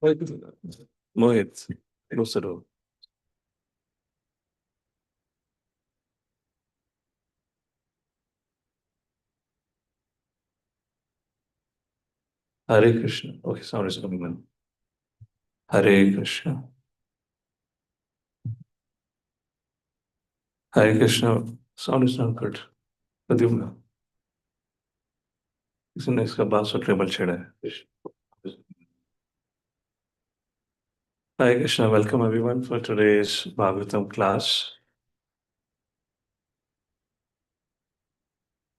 Mohit, close the door. Hare Krishna. Okay, sound is coming in. Hare Krishna. Hare Krishna. Sound is not good. Pradyumna. इसने इसका बांसुरी treble छेड़ा है. Hare Krishna. Welcome everyone for today's Bhagavatam class.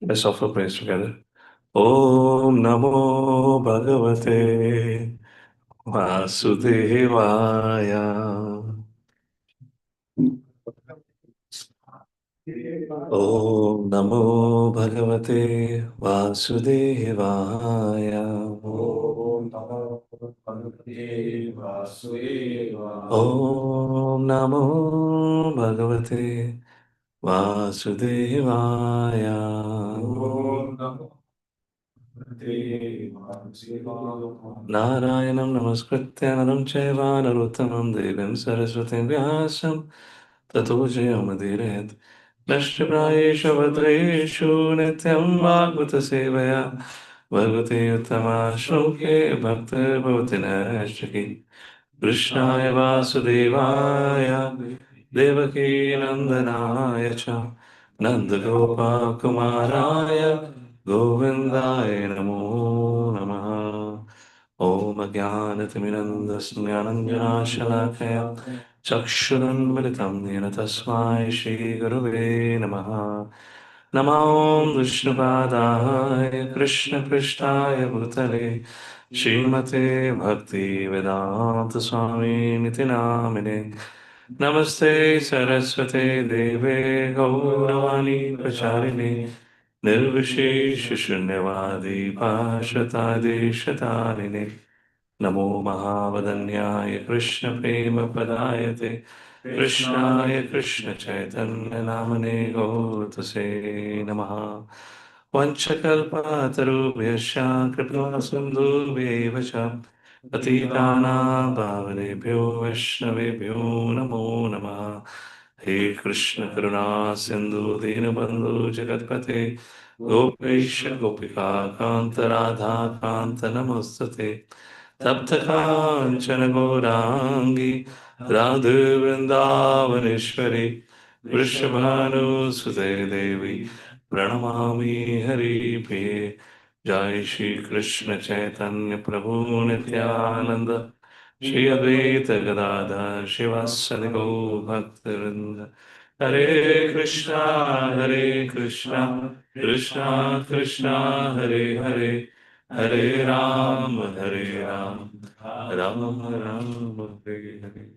Let's offer praise together. Om Namo Bhagavate Vasudevaya. Om Namo Bhagavate Vasudevaya. Om Namo Bhagavate Vasudevaya. Om Namo Bhagavate Vasudevaya. Om Namo Narayanam Namaskritya Naram Chaiva Narottamam Devim Saraswatim Vyasam Tato Jayamadiret Nashtaprayeshu Bhadreshu Nityam Bhagavata Sevaya Bhagavate Uttama Shloke Bhakta Bhavati Nashtaki Krishnaya Vasudevaya Devaki Nandanaya Cha Nandagopa Kumaraya Govindaya Namo Namaha Om Jnanatimirandasya Jnananjanashalakaya Chakshurunmilitam Yena Tasmai Shri Gurave Namaha Namo Vishnupadaya Krishna Prishtaya Bhutale Srimate Bhakti Vedanta Swami Niti Namine Namaste Saraswate Deve Gauravani Pracharine Nirvishesh Shunyavadi Pashitade Shatarine Namo Mahavadanyaya Krishna Prema Padayate Krishnaya Krishna Chaitanya Namane Gautase Namaha Vanchakalpatarubhyasya Kripa Sindhubhyevacha Patitanam Pavanebhyo Vaishnavebhyo Namo Namaha He Krishna Karuna Sindhu Dinabandhu Jagatpate Gopesha Gopika Kanta Radha Kanta Namastate Taptakanchana Gaurangi Radha Vrindavaneshwari Vrishabhanu Sute Devi Pranamami Hari Priye Jai Shri Krishna Chaitanya Prabhu Nityananda Shri Advaita Gadadhar Shivasadi Gaur Bhaktivinoda Hare Krishna Krishna Krishna Hare Hare Hare Ram, Ram Ram, Hare Hare.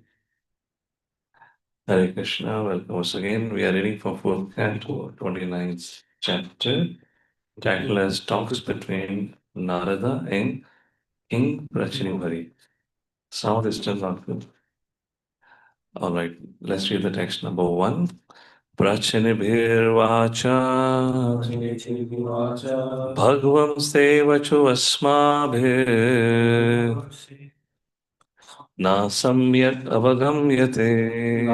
Hare Krishna, welcome once again. We are reading from 4th Canto, 29th chapter, titled as Talks Between Nārada and King Prācīnabarhi. Sound is still not good. Alright, let's read the text number 1. Prācīnabhirvāca Bhagvam Sevacho Asmabhir Na samyak avagamyate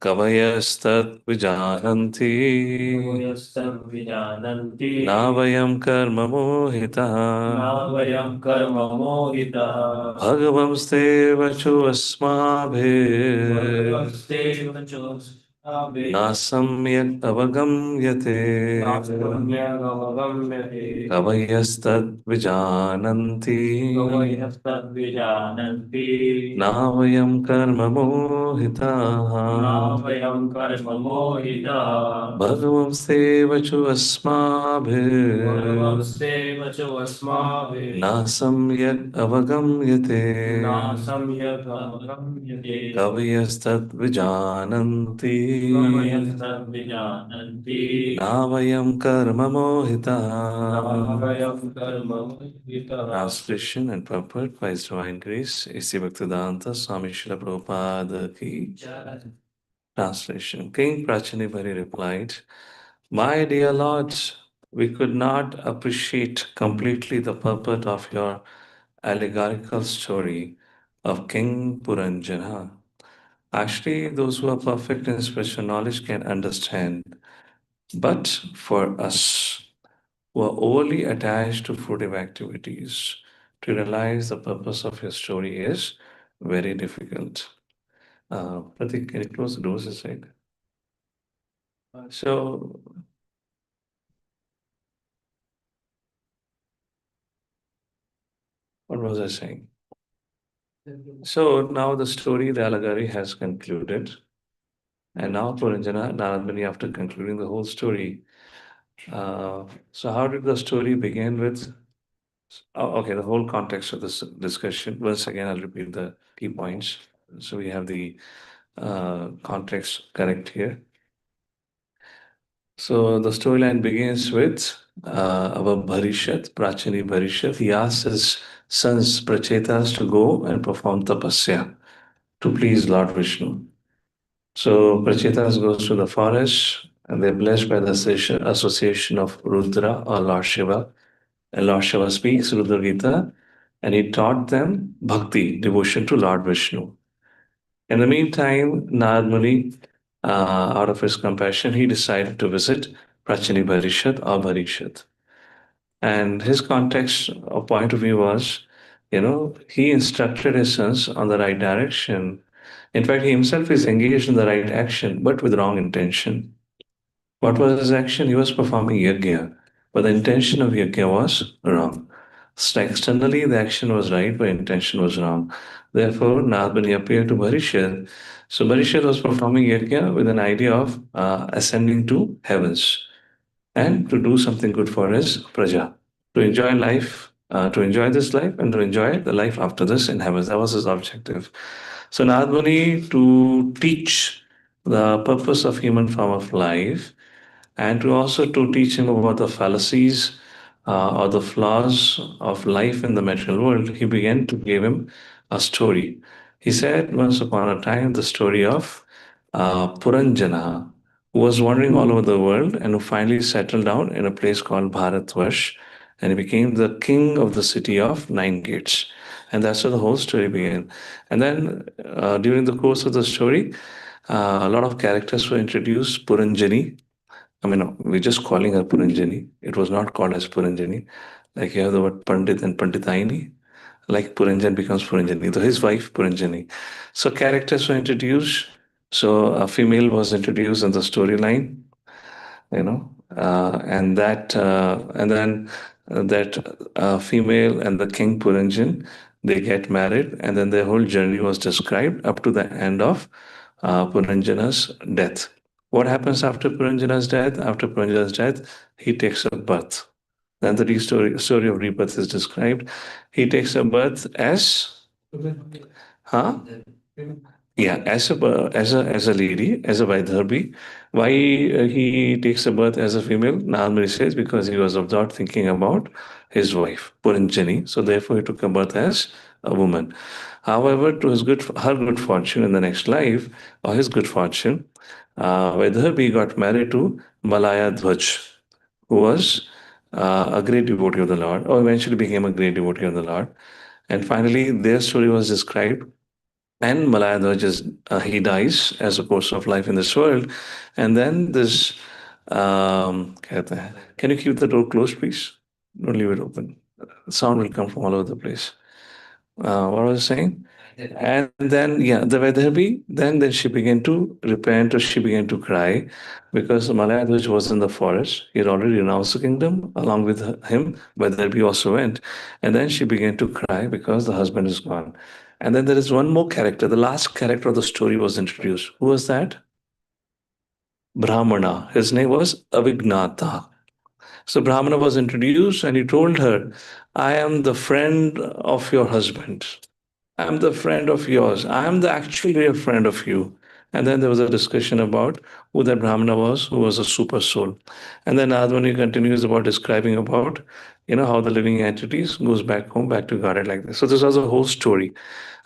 kavayastat vijananti navayam karma mohita bhagavam stevachu asmabhir na samyak avagamyate kavayastat vijananti navayam karma mohita bhagavam sevachu asmabhir na samyak avagamyate kavayastat vijananti navayam karma mohita. Translation and purport by His Divine Grace, A.C. Bhaktivedanta Swami Srila Prabhupada ki. Translation. King Prācīnabarhi replied, My dear Lord, we could not appreciate completely the purport of your allegorical story of King Puranjana. Actually, those who are perfect in spiritual knowledge can understand. But for us who are overly attached to fruitive activities, to realize the purpose of your story is very difficult. Pratik, can you close the doors aside? So, what was I saying? So now the story, the allegory has concluded. And now Puranjana, Narad after concluding the whole story. So how did the story begin with? Oh, okay, the whole context of this discussion. Once again, I'll repeat the key points. So we have the context correct here. So the storyline begins with our Bharishat, Prachini Bharishat. He asks his sons Prachetas to go and perform tapasya to please Lord Vishnu. So Prachetas goes to the forest and they're blessed by the association of Rudra or Lord Shiva. And Lord Shiva speaks Rudra Gita and he taught them bhakti, devotion to Lord Vishnu. In the meantime, Narad Muni, out of his compassion, he decided to visit Prachini Bharishat or Bharishat. And his context or point of view was, he instructed his sons on the right direction. In fact, he himself is engaged in the right action, but with wrong intention. What was his action? He was performing yajna, but the intention of yajna was wrong. So externally, the action was right, but intention was wrong. Therefore, Nārbani appeared to Bharishad. So Bharishad was performing yajna with an idea of ascending to heavens and to do something good for his praja, to enjoy life, to enjoy this life, and to enjoy the life after this in heavens. That was his objective. So Narad Muni to teach the purpose of human form of life and to also to teach him about the fallacies or the flaws of life in the material world, he began to give him a story. He said, once upon a time, the story of Puranjana, who was wandering all over the world and who finally settled down in a place called Bharatvash, and he became the king of the city of Nine Gates. And that's how the whole story began. And then during the course of the story, a lot of characters were introduced. Puranjani, I mean, no, we're just calling her Puranjani. It was not called as Puranjani. Like you have the word Pandit and Panditaini, like Puranjan becomes Puranjani. So his wife Puranjani. So characters were introduced. So a female was introduced in the storyline, and then that female and the king Puranjan, they get married, and then their whole journey was described up to the end of Puranjana's death. What happens after Puranjana's death? After Puranjana's death, he takes a birth. Then the story of rebirth is described. He takes a birth as, huh? Yeah, as a lady, as a Vaidharbi. Why he takes a birth as a female? Nalmari says because he was absorbed thinking about his wife, Puranjani. So therefore he took a birth as a woman. However, to her good fortune in the next life, or his good fortune, Vaidharbi got married to Malaya Dhwaj, who was a great devotee of the Lord, or eventually became a great devotee of the Lord. And finally, their story was described and Malayadhwaj just he dies as a course of life in this world, and then this. Can you keep the door closed, please? Don't leave it open. Sound will come from all over the place. What was I saying? And then, yeah, the Vaidharbi, then she began to repent or she began to cry because Malayadhwaj was in the forest. He had already renounced the kingdom. Along with him, Vaidharbi also went. And then she began to cry because the husband is gone. And then there is one more character. The last character of the story was introduced. Who was that? Brahmana. His name was Avignata. So Brahmana was introduced and he told her, I am the friend of your husband. I'm the friend of yours. I'm the actually a friend of you. And then there was a discussion about who that Brahmana was, who was a super soul. And then Advani continues about describing about, how the living entities goes back home, back to Godhead like this. So this was a whole story.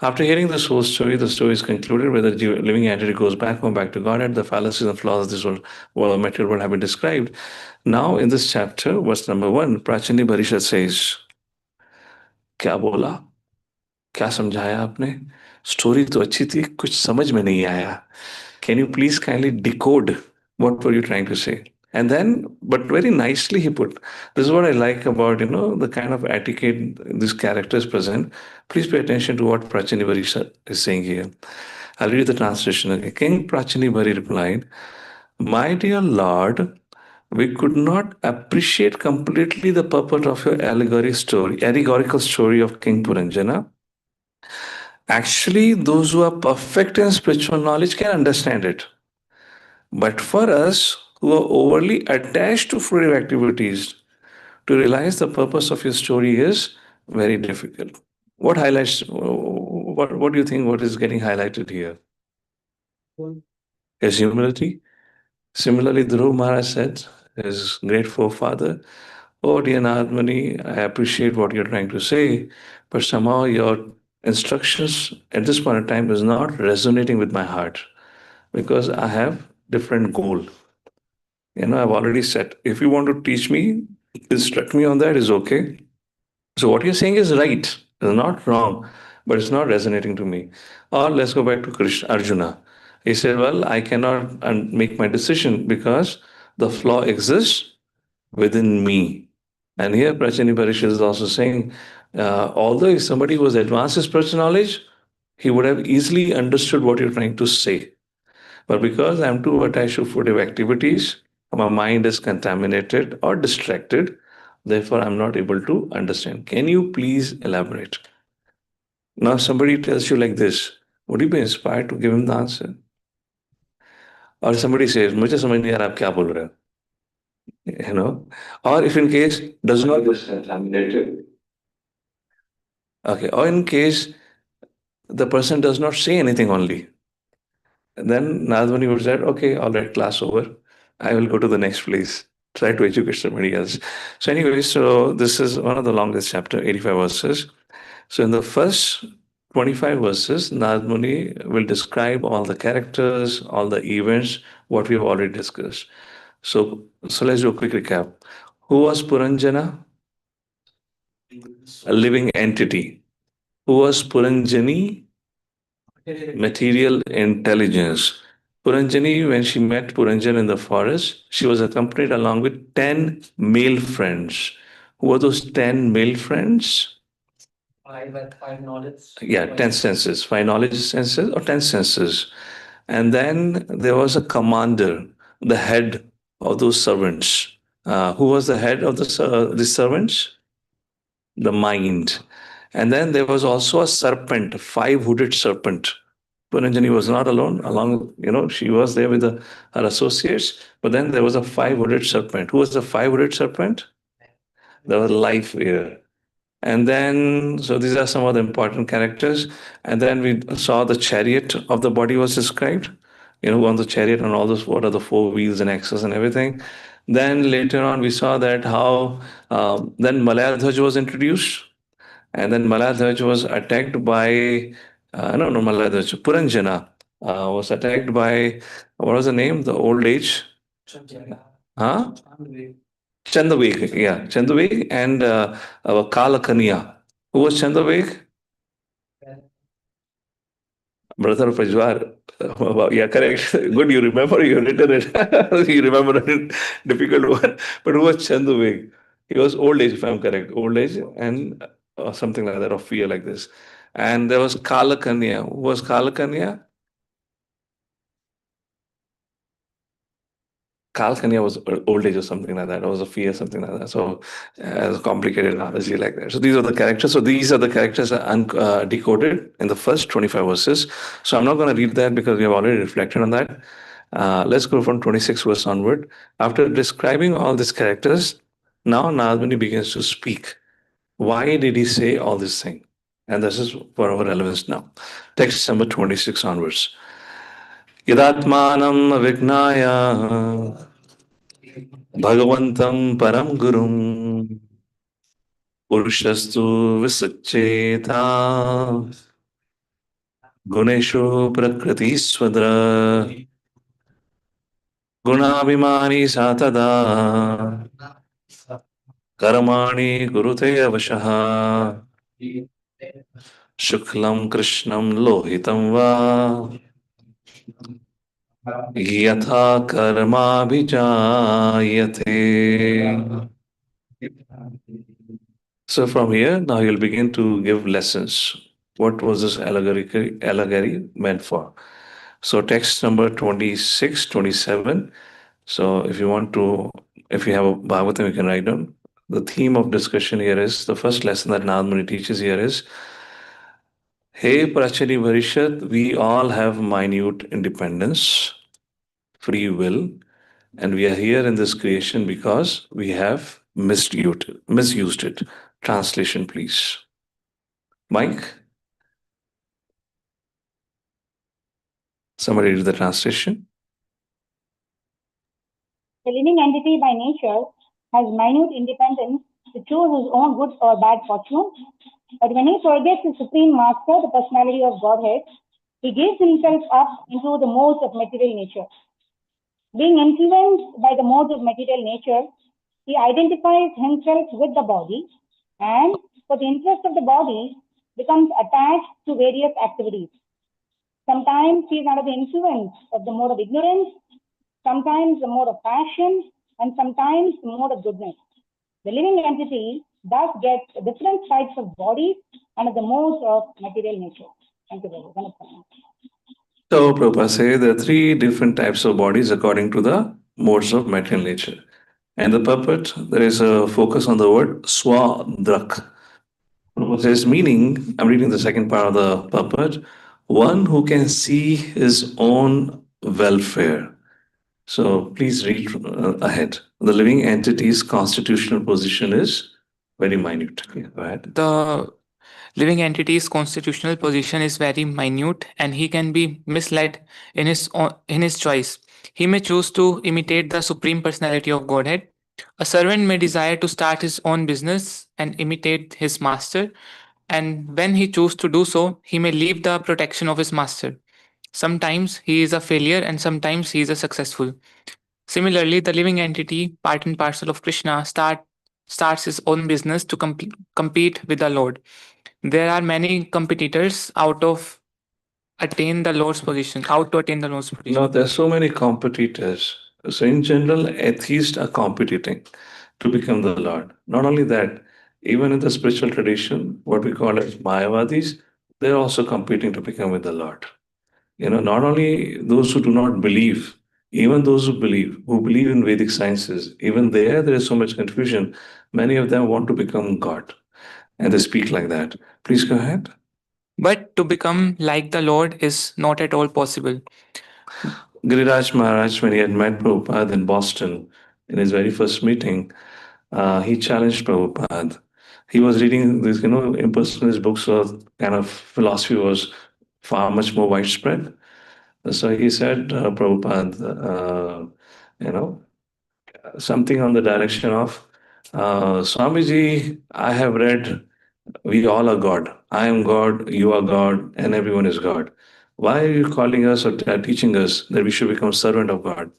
After hearing this whole story, the story is concluded where the living entity goes back home, back to Godhead. The fallacies and flaws of this material world have been described. Now in this chapter, verse number 1, Prachini Bharisha says, क्या बोला, क्या समझाया आपने? Story तो अच्छी थी, कुछ समझ में नहीं आया. Can you please kindly decode what were you trying to say? And then, but very nicely he put. This is what I like about, the kind of etiquette this character is present. Please pay attention to what Prācīnabarhi is saying here. I'll read the translation again. King Prācīnabarhi replied, "My dear Lord, we could not appreciate completely the purport of your allegorical story of King Puranjana. Actually, those who are perfect in spiritual knowledge can understand it. But for us who are overly attached to fruitive activities, to realize the purpose of your story is very difficult." What highlights, what do you think, what is getting highlighted here? His humility. Similarly, Dhruv Maharaj said, his great forefather, "Oh, dear Narmani, I appreciate what you're trying to say, but somehow your instructions at this point in time is not resonating with my heart because I have different goal. I've already said, if you want to teach me, instruct me on that is okay. So what you're saying is right, it's not wrong, but it's not resonating to me." Or let's go back to Krishna, Arjuna. He said, "Well, I cannot make my decision because the flaw exists within me." And here Prachini Parishad is also saying, although if somebody was advanced in spiritual knowledge, he would have easily understood what you're trying to say. But because I'm too attached to furtive activities, my mind is contaminated or distracted. Therefore, I'm not able to understand. Can you please elaborate? Now, somebody tells you like this, would you be inspired to give him the answer? Or somebody says, "मुझे समझ नहीं आ रहा आप क्या बोल रहे हो?" You know? Or if in case does not get contaminated. Okay. Or in case the person does not say anything only. And then Nadvani would say, "Okay, all right, class over. I will go to the next place. Try to educate somebody else." So anyway, so this is one of the longest chapter, 85 verses. So in the first 25 verses, Nadmuni will describe all the characters, all the events, what we have already discussed. So let's do a quick recap. Who was Puranjana? A living entity. Who was Puranjani? Material intelligence. Puranjani, when she met Puranjan in the forest, she was accompanied along with 10 male friends. Who were those 10 male friends? Five knowledge. Yeah, 10 senses. Five knowledge senses or 10 senses. And then there was a commander, the head of those servants. Who was the head of the servants? The mind. And then there was also a serpent, a five-hooded serpent. Puranjani was not alone. She was there with her associates. But then there was a five-hooded serpent. Who was the five-hooded serpent? There was life here. And then, so these are some of the important characters. And then we saw the chariot of the body was described. On the chariot and all those, what are the four wheels and axles and everything. Then later on, we saw that how then Malayadhaj was introduced. And then Maladhaj was attacked by, no, no, Maladhaj, Puranjana was attacked by, what was the name? The old age? Huh? Chandavik, yeah, Chandavik and Kalakanya. Who was Chandavik? Brother of Pajwar. Yeah, correct. Good, you remember, you written it. You remember it. Difficult one. But who was Chandavik? He was old age, if I'm correct. Old age and something like that, or fear like this. And there was Kalakanya. Who was Kalakanya? Kalkanya was old age or something like that. It was a fear, something like that. So it's complicated analogy like that. So these are the characters. So these are the characters decoded in the first 25 verses. So I'm not going to read that because we have already reflected on that. Let's go from 26 verse onward. After describing all these characters, now Nadmani begins to speak. Why did he say all this thing? And this is for our relevance now. Text number 26 onwards. Yadatmanam vignaya Bhagavantam Param Gurum Purushastu Visacheta Guneshu Prakriti Swadra Gunabhimani Satada Karamani Gurute Avashaha Shuklam Krishnam Lohitam Va Yatha Karma Vijayate. So from here, now you'll begin to give lessons. What was this allegory meant for? So text number 26, 27. So if you have a Bhagavatam, you can write down. The theme of discussion here is, the first lesson that Nārada teaches here is, Hey Prachari Varishad, we all have minute independence, free will, and we are here in this creation because we have misused it. Translation, please. Mike, somebody read the translation. The living entity by nature has minute independence to choose his own good or bad fortune, but when he forgets his supreme master, the personality of Godhead, he gives himself up into the modes of material nature. Being influenced by the modes of material nature, he identifies himself with the body and, for the interest of the body, becomes attached to various activities. Sometimes he is under the influence of the mode of ignorance, sometimes the mode of passion, and sometimes the mode of goodness. The living entity thus gets different types of bodies under the modes of material nature. Thank you, Bhagavat. So Prabhupada says there are three different types of bodies according to the modes of material nature. And the puppet, there is a focus on the word swadrak. Prabhupada says, meaning, I'm reading the second part of the puppet, one who can see his own welfare. So please read ahead. The living entity's constitutional position is very minute. Okay, go ahead. The living entity's constitutional position is very minute and he can be misled in his choice. He may choose to imitate the supreme personality of Godhead. A servant may desire to start his own business and imitate his master, and when he chooses to do so, he may leave the protection of his master. Sometimes he is a failure and sometimes he is a successful. Similarly, the living entity, part and parcel of Krishna, starts his own business to compete with the Lord. There are many competitors out to attain the Lord's position. There's so many competitors. So in general, atheists are competing to become the Lord. Not only that, even in the spiritual tradition, what we call as Mayavadis, they're also competing to become with the Lord. Not only those who do not believe, even those who believe in Vedic sciences, even there is so much confusion. Many of them want to become God, and they speak like that. Please go ahead. But to become like the Lord is not at all possible. Giriraj Maharaj, when he had met Prabhupada in Boston in his very first meeting, he challenged Prabhupada. He was reading these, impersonalist books, so kind of philosophy was far much more widespread. So he said, Prabhupada, something on the direction of, Swamiji, I have read, we all are God. I am God, you are God, and everyone is God. Why are you calling us or teaching us that we should become servant of God?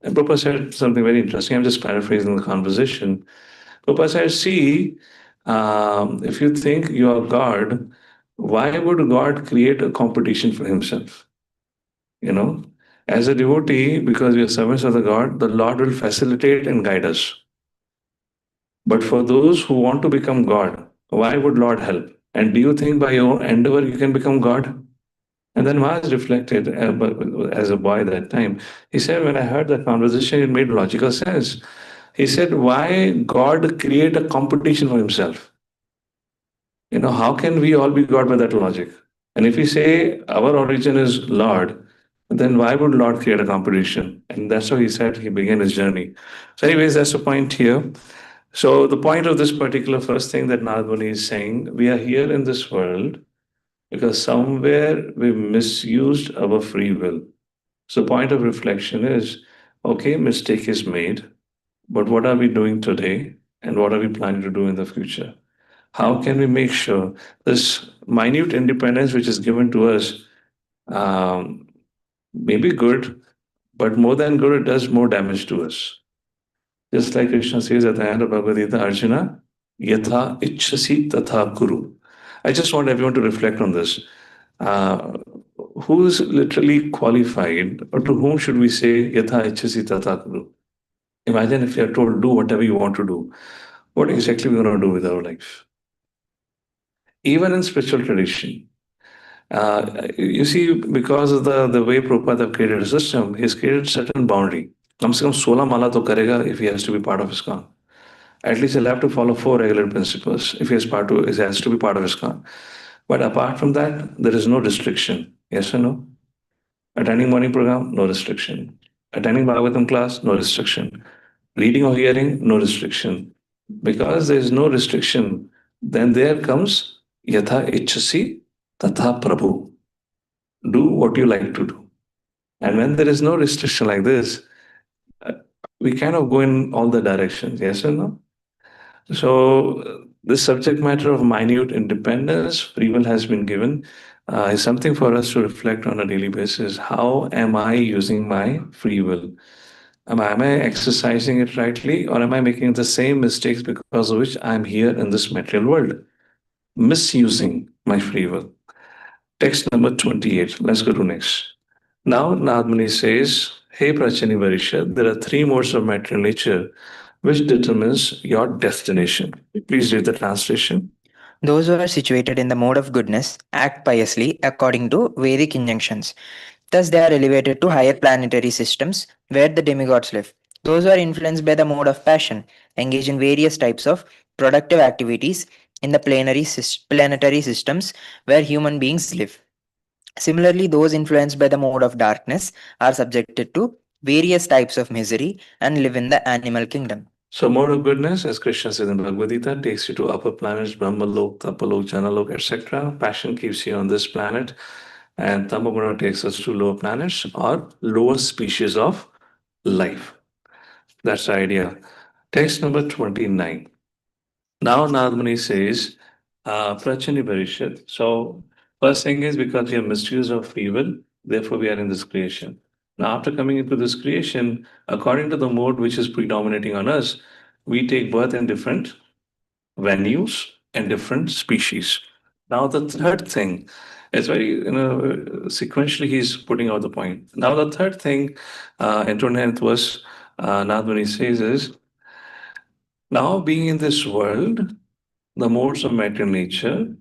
And Prabhupada said something very interesting. I'm just paraphrasing the conversation. Prabhupada said, see, if you think you are God, why would God create a competition for himself? As a devotee, because we are servants of the God, the Lord will facilitate and guide us. But for those who want to become God, why would Lord help? And do you think by your endeavor you can become God? And then Maharaj reflected as a boy that time. He said, when I heard that conversation, it made logical sense. He said, why God create a competition for himself? How can we all be God by that logic? And if we say our origin is Lord, then why would Lord create a competition? And that's how he said he began his journey. So anyways, that's the point here. So the point of this particular first thing that Nārada is saying, we are here in this world because somewhere we misused our free will. So point of reflection is, okay, mistake is made, but what are we doing today and what are we planning to do in the future? How can we make sure this minute independence which is given to us may be good, but more than good, it does more damage to us. Just like Krishna says at the end of Bhagavad Gita, Arjuna, yatha ichchasi tatha kuru. I just want everyone to reflect on this. Who is literally qualified, or to whom should we say, Yatha Ichchasi Tatha Kuru? Imagine if you're told, do whatever you want to do. What exactly we're going to do with our life? Even in spiritual tradition, you see, because of the way Prabhupada have created a system, he's created certain boundary. कम से कम 16 माला तो करेगा if he has to be part of ISKCON. At least he'll have to follow 4 regular principles if he has to be part of ISKCON. But apart from that, there is no restriction. Yes or no? Attending morning program, no restriction. Attending Bhagavatam class, no restriction. Reading or hearing, no restriction. Because there is no restriction, then there comes Yatha Ichchasi Tatha Prabhu. Do what you like to do. And when there is no restriction like this, we kind of go in all the directions. Yes or no? So, this subject matter of minute independence, free will has been given, is something for us to reflect on a daily basis. How am I using my free will? Am I exercising it rightly, or am I making the same mistakes because of which I'm here in this material world? Misusing my free will. Text number 28. Let's go to next. Now, Nadmani says, Hey Prācīnabarhi, there are 3 modes of material nature which determines your destination. Please read the translation. Those who are situated in the mode of goodness act piously according to Vedic injunctions. Thus, they are elevated to higher planetary systems where the demigods live. Those who are influenced by the mode of passion engage in various types of productive activities in the planetary systems where human beings live. Similarly, those influenced by the mode of darkness are subjected to various types of misery and live in the animal kingdom. So, mode of goodness, as Krishna says in Bhagavad Gita, takes you to upper planets, Brahmalok, Tapalok, Janalok, etc. Passion keeps you on this planet, and Tamoguna takes us to lower planets or lower species of life. That's the idea. Text number 29. Now, Nadmani says, Prācīnabarhi. So, first thing is because we have misuse of free will, therefore we are in this creation. Now, after coming into this creation, according to the mode which is predominating on us, we take birth in different venues and different species. Now, the third thing, it's very, sequentially he's putting out the point. Now, the third thing in 29th verse, Nadmani says is, now being in this world, the modes of material nature,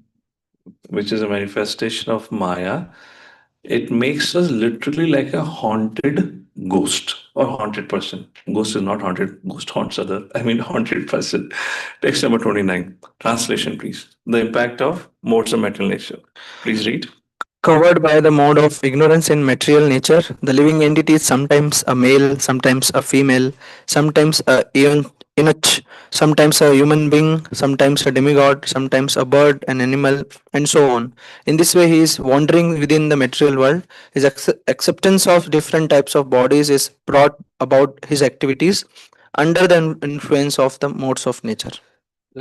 which is a manifestation of Maya, it makes us literally like a haunted ghost or haunted person. Ghost is not haunted, ghost haunts other. I mean, haunted person. Text number 29. Translation, please. The impact of modes of material nature. Please read. Covered by the mode of ignorance in material nature, the living entity is sometimes a male, sometimes a female, sometimes a eunuch, sometimes a human being, sometimes a demigod, sometimes a bird, an animal, and so on. In this way, he is wandering within the material world. His acceptance of different types of bodies is brought about his activities under the influence of the modes of nature.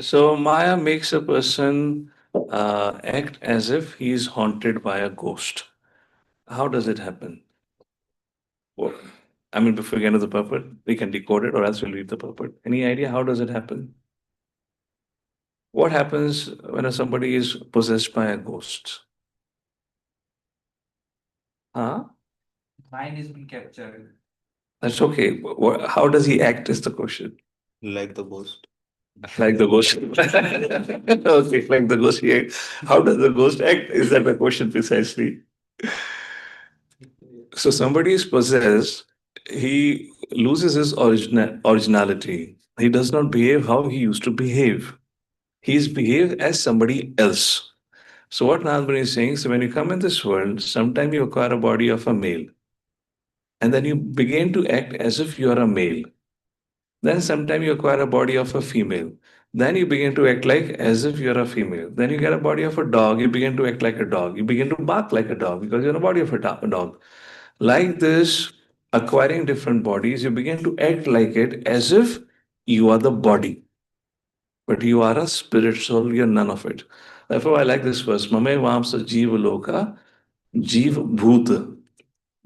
So, Maya makes a person act as if he is haunted by a ghost. How does it happen? Well, I mean, before we get into the purport, we can decode it or else we'll read the purport. Any idea how does it happen? What happens when somebody is possessed by a ghost? Huh? Mind is being captured. That's okay. How does he act is the question. Like the ghost. Like the ghost. Okay, like the ghost. He acts. How does the ghost act? Is that the question precisely? So somebody is possessed, he loses his originality. He does not behave how he used to behave. He's behaved as somebody else. So what Nārada is saying, so when you come in this world, sometimes you acquire a body of a male. And then you begin to act as if you are a male. Then sometimes you acquire a body of a female. Then you begin to act like as if you're a female. Then you get a body of a dog, you begin to act like a dog. You begin to bark like a dog because you're in a body of a dog. Like this, acquiring different bodies, you begin to act like it as if you are the body. But you are a spirit soul, you're none of it. Therefore, I like this verse. Mame vamsa jiva loka, jiva bhuta.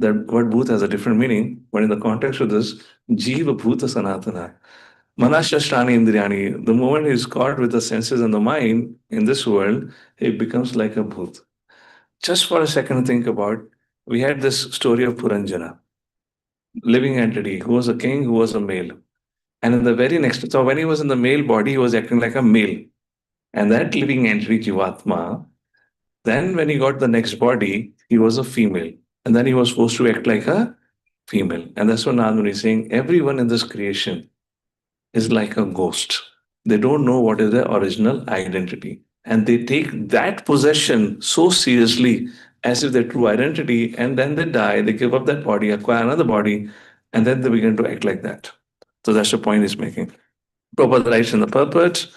That word bhuta has a different meaning, but in the context of this, jiva bhuta sanatana. Manashashrani Indriyani, the moment he's caught with the senses and the mind in this world, he becomes like a bhoot. Just for a second, think about, we had this story of Puranjana, living entity, who was a king, who was a male. And in the very next, so when he was in the male body, he was acting like a male. And that living entity, Jivatma, then when he got the next body, he was a female. And then he was supposed to act like a female. And that's what Nārada is saying. Everyone in this creation is like a ghost. They don't know what is their original identity. And they take that possession so seriously as if their true identity, and then they die, they give up that body, acquire another body, and then they begin to act like that. So that's the point he's making. Prabhupada writes in the purport,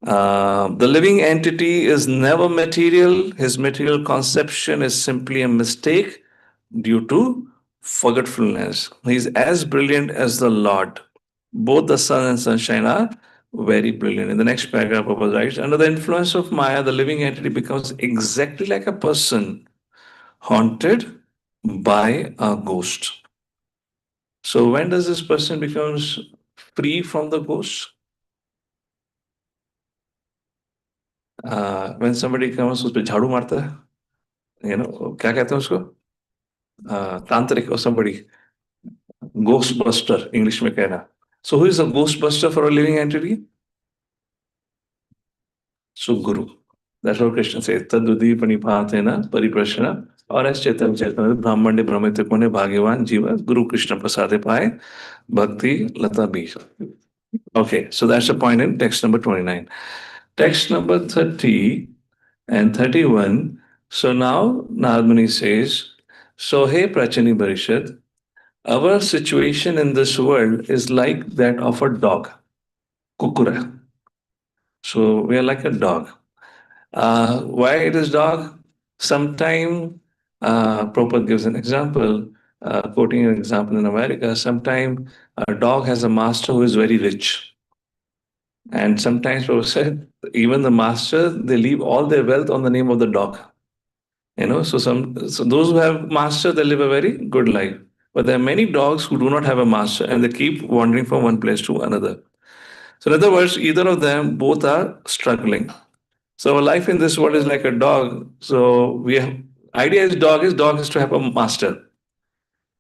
the living entity is never material. His material conception is simply a mistake due to forgetfulness. He is as brilliant as the Lord. Both the sun and sunshine are very brilliant. In the next paragraph, Prabhupada writes, under the influence of Maya, the living entity becomes exactly like a person haunted by a ghost. So when does this person becomes free from the ghost? When somebody comes उस पे झाड़ू मारता है, you know, क्या कहते हैं उसको, तांत्रिक or somebody, ghostbuster English में कहना. So who is a ghostbuster for a living entity? So Guru. That's what Krishna says. Tadudhi panipatena pariprashana और as चेतन चेतन ब्राह्मण्य भ्रमित कोने भाग्यवान जीवा Guru Krishna प्रसादे पाए bhakti lata बीज. Okay, so that's the point in text number 29. Text number 30 and 31. So now Nārada says, so hey Prācīnabarhi, our situation in this world is like that of a dog, kukura. So we are like a dog. Why it is dog? Sometime, Prabhupada gives an example, quoting an example in America, sometime a dog has a master who is very rich. And sometimes Prabhupada said, even the master, they leave all their wealth on the name of the dog. You know, so those who have master, they live a very good life. But there are many dogs who do not have a master and they keep wandering from one place to another. So in other words, either of them, both are struggling. So our life in this world is like a dog. So we have, idea is dog is to have a master.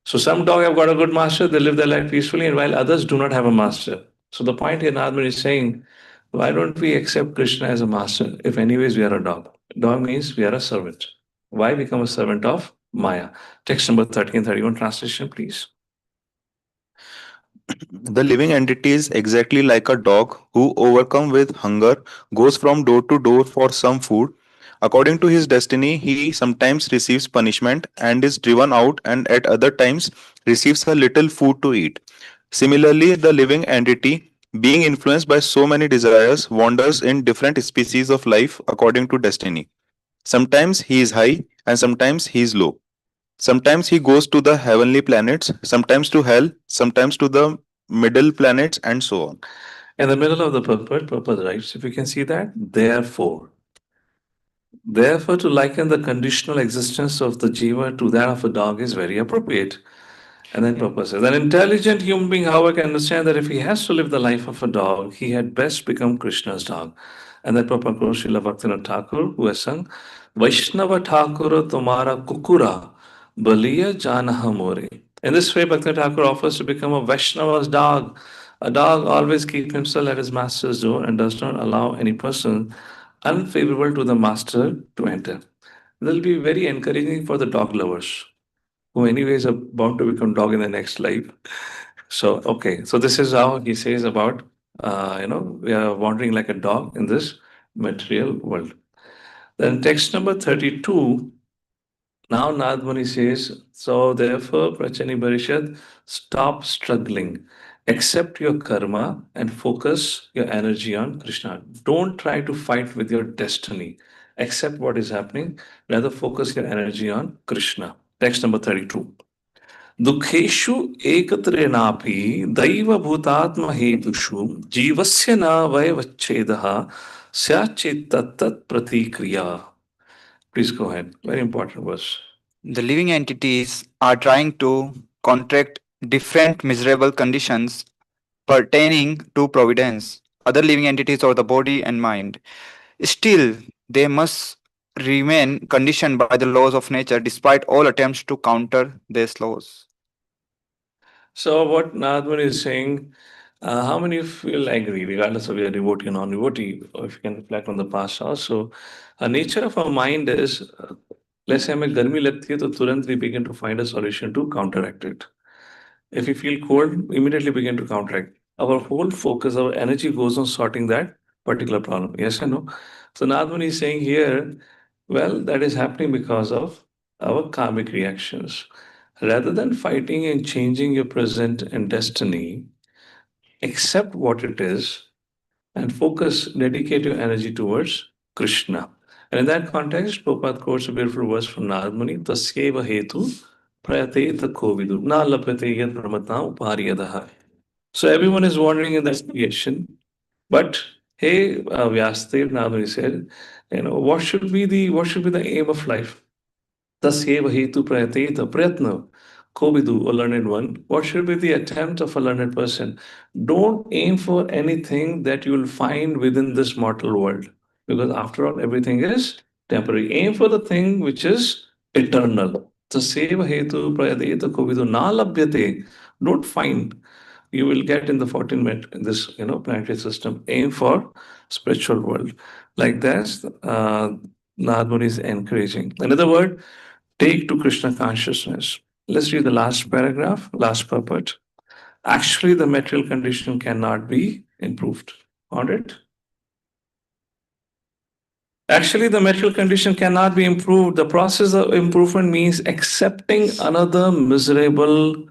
So some dog have got a good master, they live their life peacefully, and while others do not have a master. So the point here Nārada is saying, why don't we accept Krishna as a master if anyways we are a dog? Dog means we are a servant. Why become a servant of Maya? Text number 30 and 31 translation, please. The living entity is exactly like a dog who, overcome with hunger, goes from door to door for some food. According to his destiny, he sometimes receives punishment and is driven out, and at other times receives a little food to eat. Similarly, the living entity, being influenced by so many desires, wanders in different species of life according to destiny. Sometimes he is high and sometimes he is low. Sometimes he goes to the heavenly planets, sometimes to hell, sometimes to the middle planets, and so on. In the middle of the purport, Prabhupada writes, if you can see that, therefore, to liken the conditional existence of the jiva to that of a dog is very appropriate. And then Prabhupada says, an intelligent human being, however, can understand that if he has to live the life of a dog, he had best become Krishna's dog. And then Prabhupada quotes Srila Bhaktivinoda Thakur, who has sung, Vaishnava Thakura Tumara Kukura Baliya Janaha More. In this way, Bhaktivinoda Thakur offers to become a Vaishnava's dog. A dog always keeps himself at his master's door and does not allow any person unfavorable to the master to enter. This will be very encouraging for the dog lovers who anyways are bound to become dog in the next life. So, okay. So this is how he says about, we are wandering like a dog in this material world. Then text number 32, now Nādmuni says, so therefore, Prācīnabarhi, stop struggling. Accept your karma and focus your energy on Krishna. Don't try to fight with your destiny. Accept what is happening. Rather focus your energy on Krishna. Text number 32. दुखेषु एकत्रेणापि दैवभूतात्म हेतुषु जीवस्य न वयवच्छेदः स्याच्चेत् तत्तत् प्रतिक्रिया. Please go ahead. Very important verse. The living entities are trying to contract different miserable conditions pertaining to providence, other living entities or the body and mind. Still, they must remain conditioned by the laws of nature despite all attempts to counter these laws. So what Nadman is saying, how many of you will agree, regardless of your devotee or non-devotee, or if you can reflect on the past also, a nature of our mind is, let's say हमें गर्मी लगती है तो तुरंत we begin to find a solution to counteract it. If we feel cold, immediately begin to counteract. Our whole focus, our energy goes on sorting that particular problem. Yes or no? So Nadman is saying here, well, that is happening because of our karmic reactions. Rather than fighting and changing your present and destiny, accept what it is and focus, dedicate your energy towards Krishna. And in that context, Prabhupada quotes a beautiful verse from Narad Muni, Tasyeva hetu prayate kovidu na lapyate yad brahmata upariyadaha. So everyone is wandering in that creation. But hey, Vyasdev Narad Muni said, what should be the aim of life? Tasyeva hetu prayateta prayatna. Kovidu, a learned one. What should be the attempt of a learned person? Don't aim for anything that you will find within this mortal world. Because after all, everything is temporary. Aim for the thing which is eternal. Tasyeva hetu prayateta kovidu na labhyate. Don't find. You will get in the 14 minute this planetary system. Aim for spiritual world. Like that, Narad Muni is encouraging. Another word, take to Krishna consciousness. Let's read the last paragraph, last purport. Actually, the material condition cannot be improved. On it? Actually, the material condition cannot be improved. The process of improvement means accepting another miserable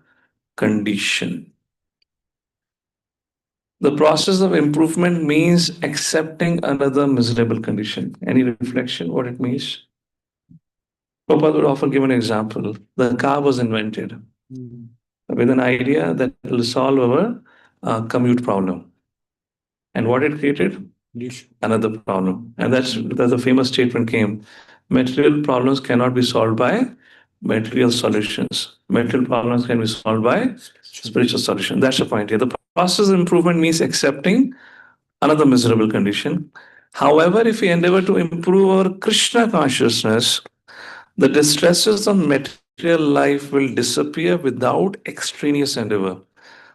condition. The process of improvement means accepting another miserable condition. Any reflection what it means? Prabhupada would often give an example. The car was invented with an idea that will solve our commute problem. And what it created? Another problem. And that's a famous statement came. Material problems cannot be solved by material solutions. Material problems can be solved by spiritual solution. That's the point here. The process of improvement means accepting another miserable condition. However, if we endeavor to improve our Krishna consciousness, the distresses of material life will disappear without extraneous endeavor.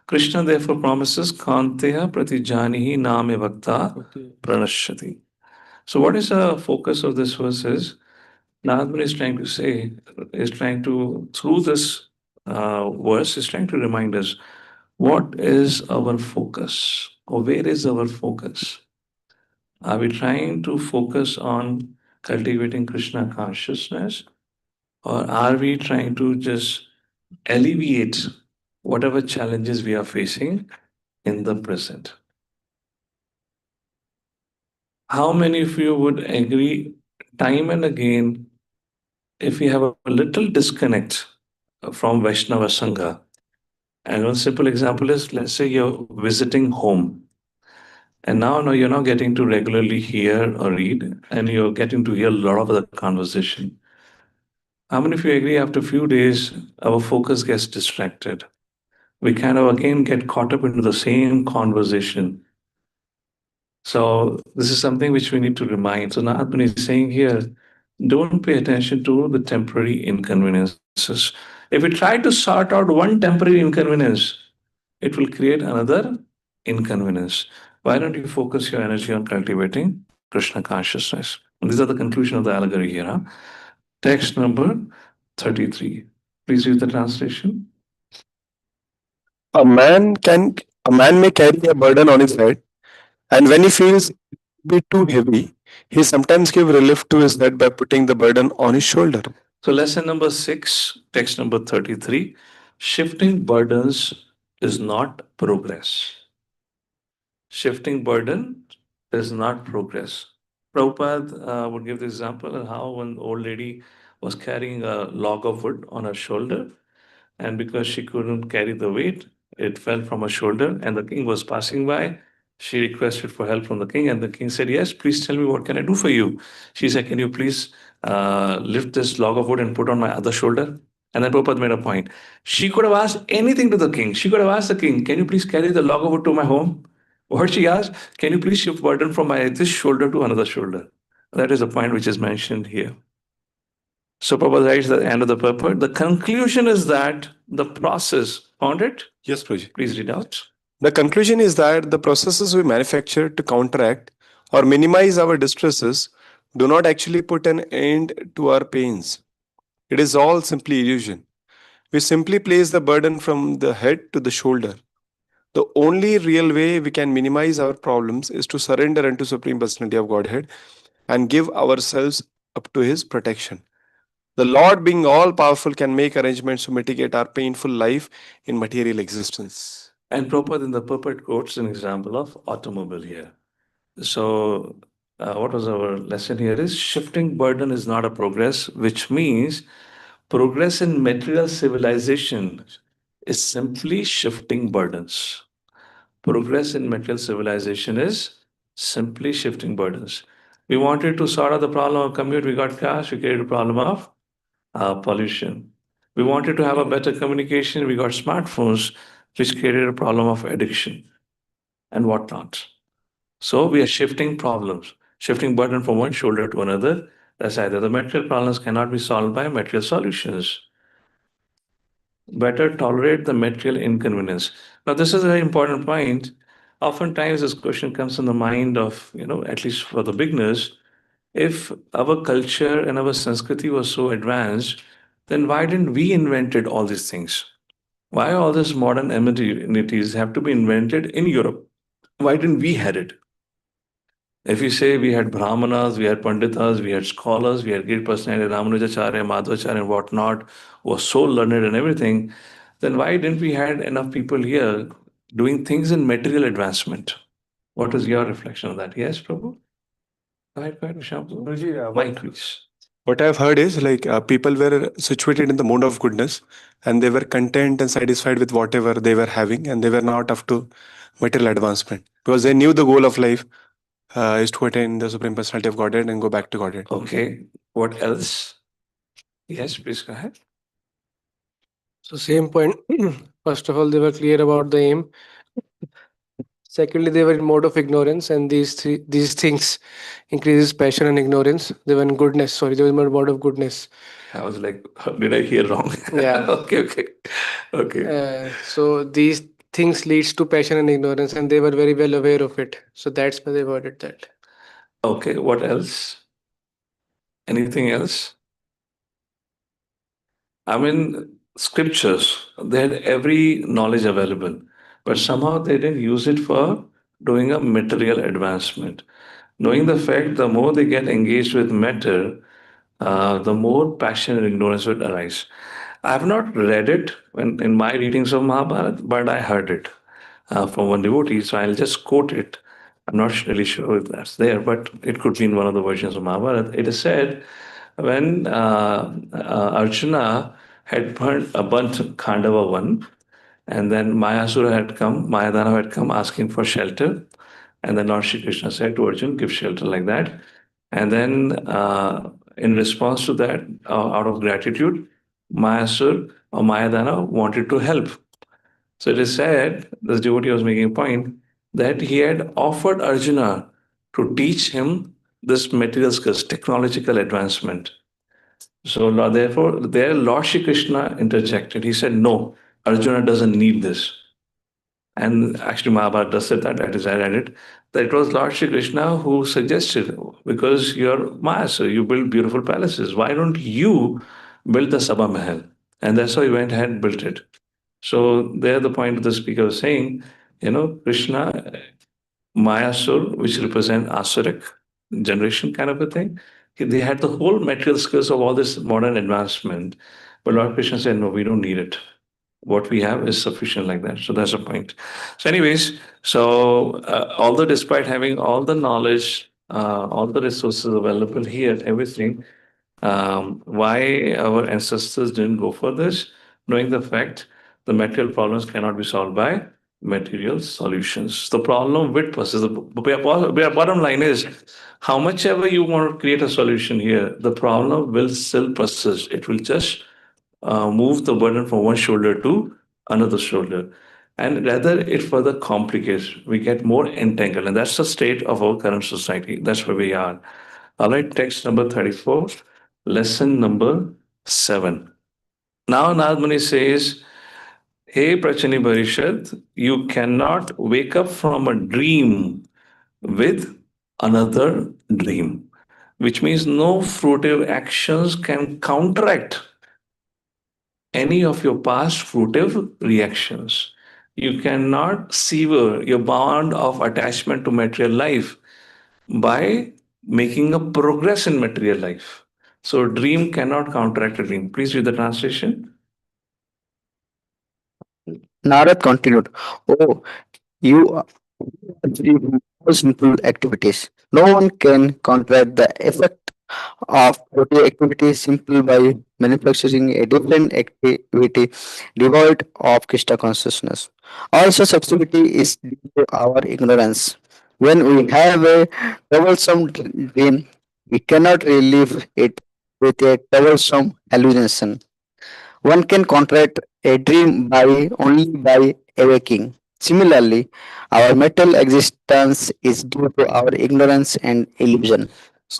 Krishna therefore promises Kanteha pratijanihi name vakta pranashyati. So what is the focus of this verse is Nādman is trying to say, through this verse, is trying to remind us what is our focus or where is our focus? Are we trying to focus on cultivating Krishna consciousness or are we trying to just alleviate whatever challenges we are facing in the present? How many of you would agree time and again if we have a little disconnect from Vaishnava Sangha? And one simple example is, let's say you're visiting home and now you're not getting to regularly hear or read and you're getting to hear a lot of the conversation. How many of you agree after a few days, our focus gets distracted? We kind of again get caught up into the same conversation. So this is something which we need to remind. So Nātman is saying here, don't pay attention to the temporary inconveniences. If we try to sort out one temporary inconvenience, it will create another inconvenience. Why don't you focus your energy on cultivating Krishna consciousness? And these are the conclusion of the allegory here. Text number 33. Please read the translation. A man may carry a burden on his head, and when he feels it be too heavy, he sometimes gives relief to his head by putting the burden on his shoulder. So lesson number 6, text number 33. Shifting burdens is not progress. Shifting burden is not progress. Prabhupada would give the example of how one old lady was carrying a log of wood on her shoulder, and because she couldn't carry the weight, it fell from her shoulder, and the king was passing by. She requested for help from the king, and the king said, "Yes, please tell me what can I do for you." She said, "Can you please lift this log of wood and put on my other shoulder?" And then Prabhupada made a point. She could have asked anything to the king. She could have asked the king, can you please carry the log over to my home? Or she asked, can you please shift burden from this shoulder to another shoulder? That is the point which is mentioned here. So Prabhupada writes at the end of the paper, the conclusion is that the process, found it? Yes, Prabhuji. Please read out. The conclusion is that the processes we manufacture to counteract or minimize our distresses do not actually put an end to our pains. It is all simply illusion. We simply place the burden from the head to the shoulder. The only real way we can minimize our problems is to surrender unto Supreme Personality of Godhead and give ourselves up to His protection. The Lord, being all powerful, can make arrangements to mitigate our painful life in material existence. And Prabhupada in the purport quotes an example of automobile here. So what was our lesson here is shifting burden is not a progress, which means progress in material civilization is simply shifting burdens. Progress in material civilization is simply shifting burdens. We wanted to sort out the problem of commute, we got cars, we created a problem of pollution. We wanted to have a better communication, we got smartphones, which created a problem of addiction and whatnot. So we are shifting problems, shifting burden from one shoulder to another. That's either the material problems cannot be solved by material solutions. Better tolerate the material inconvenience. Now, this is a very important point. Oftentimes, this question comes in the mind of, at least for the beginners, if our culture and our Sanskriti was so advanced, then why didn't we invented all these things? Why all these modern amenities have to be invented in Europe? Why didn't we had it? If you say we had Brahmanas, we had Panditas, we had scholars, we had great personality, Ramanujacharya, Madhvacharya, and whatnot, was so learned and everything, then why didn't we had enough people here doing things in material advancement? What is your reflection on that? Yes, Prabhu? Go ahead, Shyam. Mike, please. What I've heard is people were situated in the mode of goodness and they were content and satisfied with whatever they were having, and they were not up to material advancement because they knew the goal of life is to attain the Supreme Personality of Godhead and go back to Godhead. Okay. What else? Yes, please go ahead. So same point. First of all, they were clear about the aim. Secondly, they were in mode of ignorance, and these things increases passion and ignorance. They were in goodness. Sorry, they were in mode of goodness. I was like, did I hear wrong? Yeah. Okay. So these things leads to passion and ignorance, and they were very well aware of it. So that's why they worded that. Okay. What else? Anything else? I mean, scriptures, they had every knowledge available, but somehow they didn't use it for doing a material advancement. Knowing the fact, the more they get engaged with matter, the more passion and ignorance would arise. I have not read it in my readings of Mahabharata, but I heard it from one devotee, so I'll just quote it. I'm not really sure if that's there, but it could be in one of the versions of Mahabharata. It is said when Arjuna had burnt Khandava 1, and then Mayasura had come, Mayadana had come asking for shelter, and then Lord Shri Krishna said to Arjuna, give shelter like that. And then in response to that, out of gratitude, Mayasur or Mayadana wanted to help. So it is said, this devotee was making a point, that he had offered Arjuna to teach him this material skills, technological advancement. So therefore, there Lord Shri Krishna interjected. He said, no, Arjuna doesn't need this. And actually Mahabharata does say that is added, that it was Lord Shri Krishna who suggested, because you're Maya, so you build beautiful palaces. Why don't you build the Sabha Mahal? And that's how he went ahead and built it. So there the point of the speaker was saying, Krishna, Mayasur, which represent Asuric generation kind of a thing, they had the whole material skills of all this modern advancement. But Lord Krishna said, no, we don't need it. What we have is sufficient like that. So that's the point. So anyways, although despite having all the knowledge, all the resources available here, everything, why our ancestors didn't go for this, knowing the fact the material problems cannot be solved by material solutions. The problem with persist. The bottom line is, how much ever you want to create a solution here, the problem will still persist. It will just move the burden from one shoulder to another shoulder. And rather, it further complicates. We get more entangled. And that's the state of our current society. That's where we are. All right, text number 34, lesson number 7. Now, Nadmani says, Hey Prachani Barishad, you cannot wake up from a dream with another dream, which means no fruitive actions can counteract any of your past fruitive reactions. You cannot sever your bond of attachment to material life by making a progress in material life. So, dream cannot counteract a dream. Please read the translation. Narad continued, Oh, you are achieving more simple activities. No one can counteract the effect of protein activity simply by manufacturing a different activity devoid of Krishna consciousness. Also, subjectivity is due to our ignorance. When we have a troublesome dream, we cannot relieve it with a troublesome hallucination. One can contract a dream by only by awaking. Similarly, our mental existence is due to our ignorance and illusion.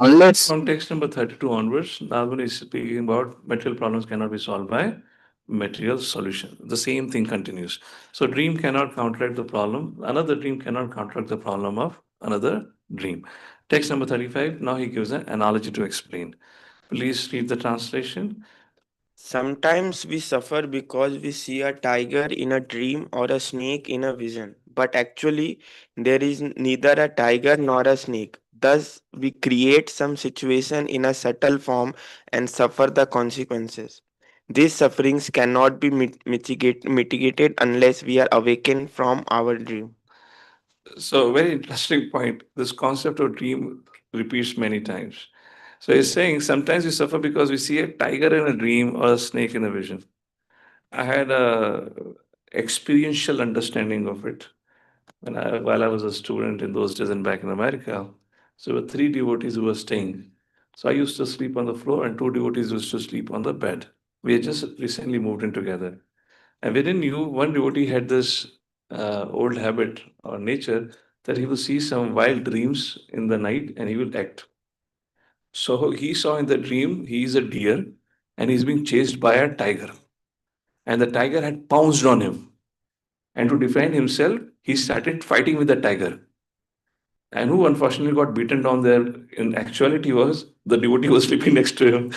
Unless From text number 32 onwards, Nagmani is speaking about material problems cannot be solved by material solution. The same thing continues. So dream cannot counteract the problem. Another dream cannot counteract the problem of another dream. Text number 35, now he gives an analogy to explain. Please read the translation. Sometimes we suffer because we see a tiger in a dream or a snake in a vision, but actually there is neither a tiger nor a snake. Thus, we create some situation in a subtle form and suffer the consequences. These sufferings cannot be mitigated unless we are awakened from our dream. So, very interesting point. This concept of dream repeats many times. So, he's saying sometimes we suffer because we see a tiger in a dream or a snake in a vision. I had a experiential understanding of it while I was a student in those days and back in America. So, there were three devotees who were staying. So, I used to sleep on the floor, and two devotees used to sleep on the bed. We had just recently moved in together. And within you, one devotee had this old habit or nature that he will see some wild dreams in the night and he will act. So he saw in the dream he is a deer and he's being chased by a tiger. And the tiger had pounced on him. And to defend himself, he started fighting with the tiger. And who unfortunately got beaten down there in actuality was the devotee who was sleeping next to him.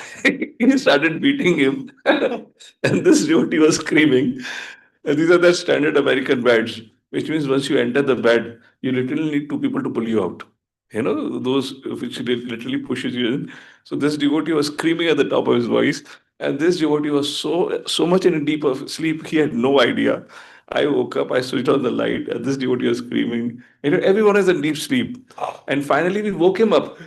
He started beating him. And this devotee was screaming. And these are the standard American beds, which means once you enter the bed, you literally need two people to pull you out. You know, those which literally pushes you in. So this devotee was screaming at the top of his voice, and this devotee was so much in a deep of sleep, he had no idea. I woke up, I switched on the light, and this devotee was screaming. You know, everyone is in deep sleep. And finally, we woke him up.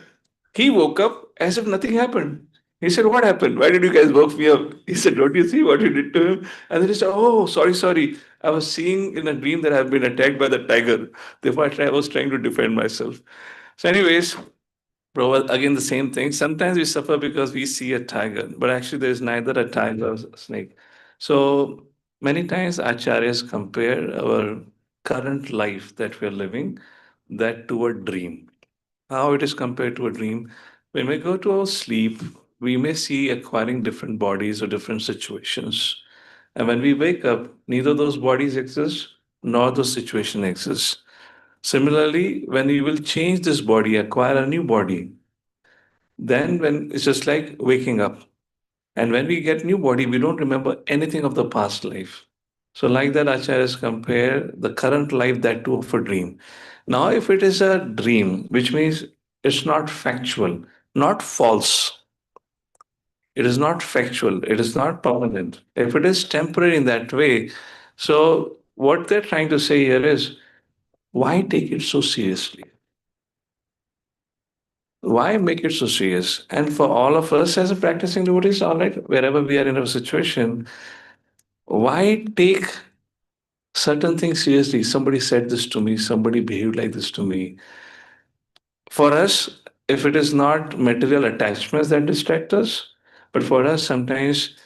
He woke up as if nothing happened. He said, What happened? Why did you guys woke me up? He said, Don't you see what you did to him? And then he said, Oh, sorry. I was seeing in a dream that I've been attacked by the tiger. Therefore, I was trying to defend myself. So, anyways, bro, again, the same thing. Sometimes we suffer because we see a tiger, but actually, there is neither a tiger or a snake. So, many times acharyas compare our current life that we are living that to a dream. How it is compared to a dream. When we go to our sleep, we may see acquiring different bodies or different situations. And when we wake up, neither those bodies exist nor those situation exists. Similarly, when we will change this body, acquire a new body, then when it's just like waking up. And when we get new body, we don't remember anything of the past life. So like that, acharyas compare the current life that to of a dream. Now, if it is a dream, which means it's not factual, not false, it is not factual, it is not permanent. If it is temporary in that way, so what they're trying to say here is, why take it so seriously? Why make it so serious? And for all of us as a practicing devotees, all right, wherever we are in a situation, why take certain things seriously? Somebody said this to me, somebody behaved like this to me. For us, if it is not material attachments that distract us, but for us, sometimes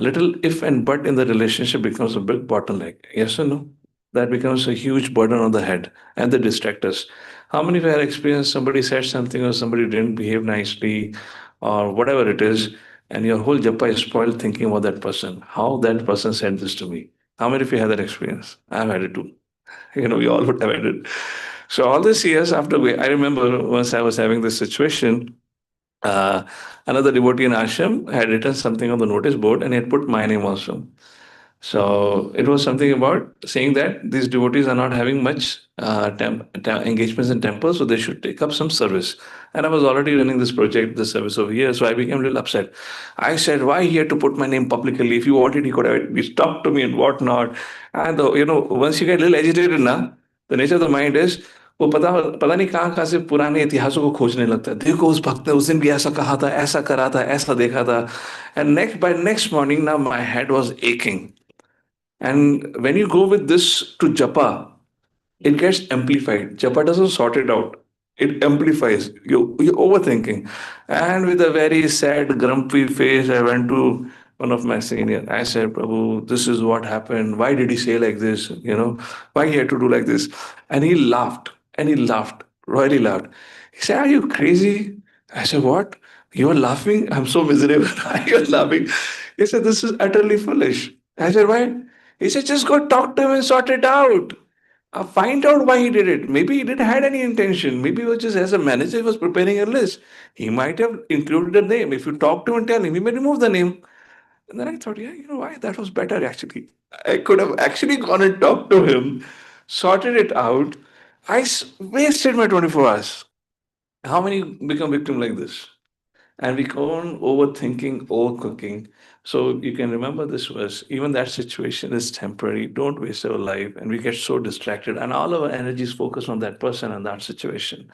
little if and but in the relationship becomes a big bottleneck. Yes or no? That becomes a huge burden on the head and they distract us. How many of you have experienced somebody said something or somebody didn't behave nicely or whatever it is, and your whole japa is spoiled thinking about that person? How that person said this to me? How many of you have that experience? I've had it too. We all would have had it. So all these years after I remember once I was having this situation, uh, another devotee in ashram had written something on the notice board and he had put my name also. So it was something about saying that these devotees are not having much engagements in temples, so they should take up some service. And I was already running this project, this service over here, so I became a little upset. I said, "Why he had to put my name publicly? If you wanted, he could have talked to me and whatnot." And once you get a little agitated, now the nature of the mind is वो पता नहीं कहाँ से पुराने इतिहासों को खोजने लगता है. देखो उस भक्त ने उस दिन भी ऐसा कहा था, ऐसा करा था, ऐसा देखा था. And next morning now my head was aching. And when you go with this to japa, it gets amplified. Japa doesn't sort it out. It amplifies. You're overthinking. And with a very sad, grumpy face, I went to one of my senior. I said, Prabhu, this is what happened. Why did he say like this? Why he had to do like this? And he laughed. And he laughed. Royally laughed. He said, are you crazy? I said, what? You are laughing? I'm so miserable. You're laughing. He said, this is utterly foolish. I said, why? He said, just go talk to him and sort it out. Find out why he did it. Maybe he didn't had any intention. Maybe it was just as a manager, he was preparing a list. He might have included a name. If you talk to him and tell him, he may remove the name. And then I thought, yeah, you know why? That was better actually. I could have actually gone and talked to him, sorted it out. Wasted my 24 hours. How many become victim like this? And we go on overthinking, overcooking. So you can remember this verse. Even that situation is temporary. Don't waste our life. And we get so distracted, and all our energy is focused on that person and that situation.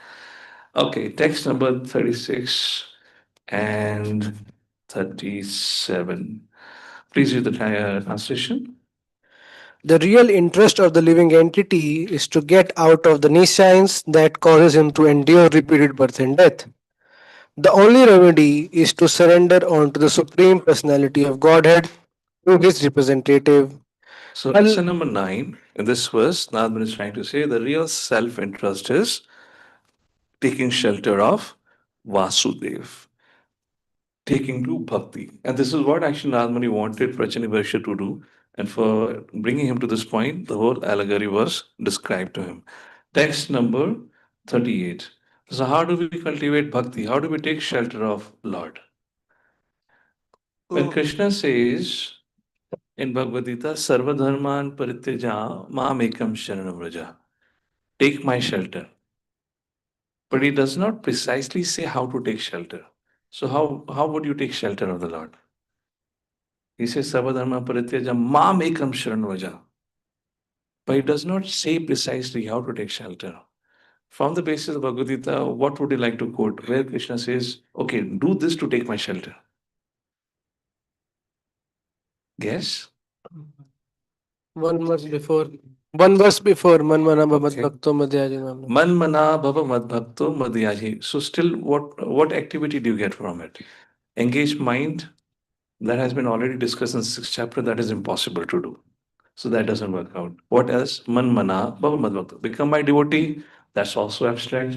Okay, text number 36 and 37. Please read the translation. The real interest of the living entity is to get out of the nescience that causes him to endure repeated birth and death. The only remedy is to surrender onto the Supreme Personality of Godhead through his representative. So lesson number 9 in this verse, Nārada is trying to say the real self-interest is taking shelter of Vasudev, taking to bhakti. And this is what actually Nārada wanted Prācīnabarhi to do. And for bringing him to this point, the whole allegory was described to him. Text number 38. So how do we cultivate bhakti? How do we take shelter of Lord? When Krishna says in Bhagavad Gita, Sarva dharman parityaja mam ekam sharanam vraja, take my shelter. But he does not precisely say how to take shelter. So how would you take shelter of the Lord? He says, Sarva dharma parityaja mam ekam sharanam vraja. But he does not say precisely how to take shelter. From the basis of Bhagavad Gita, what would you like to quote? Where Krishna says, okay, do this to take my shelter. Guess? One verse before. Man mana bhavat bhakto madhyaji. Man mana bhava mad bhakto madhyaji. So still, what activity do you get from it? Engaged mind, that has been already discussed in the 6th chapter, that is impossible to do. So that doesn't work out. What else? Man mana bhava mad bhakto. Become my devotee, that's also abstract.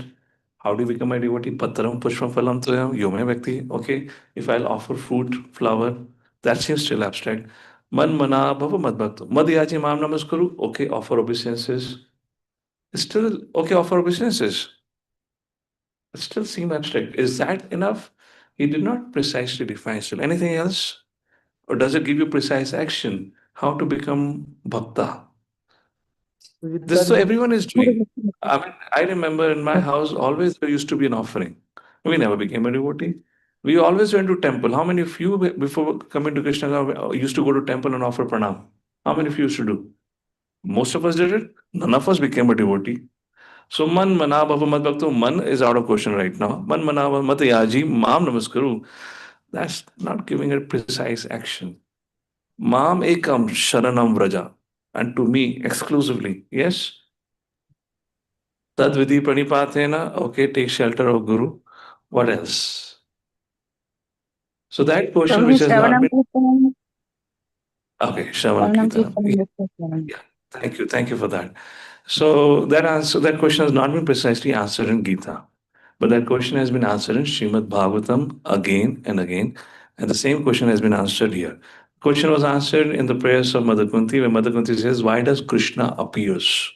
How do you become my devotee? Patram pushpam phalam tuyam yome bhakti. Okay, if I'll offer fruit, flower, that seems still abstract. Man mana bhava mad bhakto. Madhyaji mam namaskaru. Okay, offer obeisances. Still, okay, offer obeisances. It still seem abstract. Is that enough? He did not precisely define still. Anything else? Or does it give you precise action? How to become bhakta? This so everyone is doing. I mean, I remember in my house always there used to be an offering. We never became a devotee. We always went to temple. How many of you before coming to Krishna used to go to temple and offer pranam? How many of you used to do? Most of us did it. None of us became a devotee. So man mana bhava mad bhakto, man is out of question right now. Man mana bhava mat yaji mam namaskaru. That's not giving a precise action. Mam ekam sharanam vraja. And to me exclusively. Yes? Tad vidhi pranipatena. Okay, take shelter of Guru. What else? So that portion which has not been... Okay, Shravana Kirtanam. Yeah, thank you for that. So that question has not been precisely answered in Gita, but that question has been answered in Srimad Bhagavatam again and again, and the same question has been answered here. Question was answered in the prayers of Mother Kunti, where Mother Kunti says, "Why does Krishna appears?"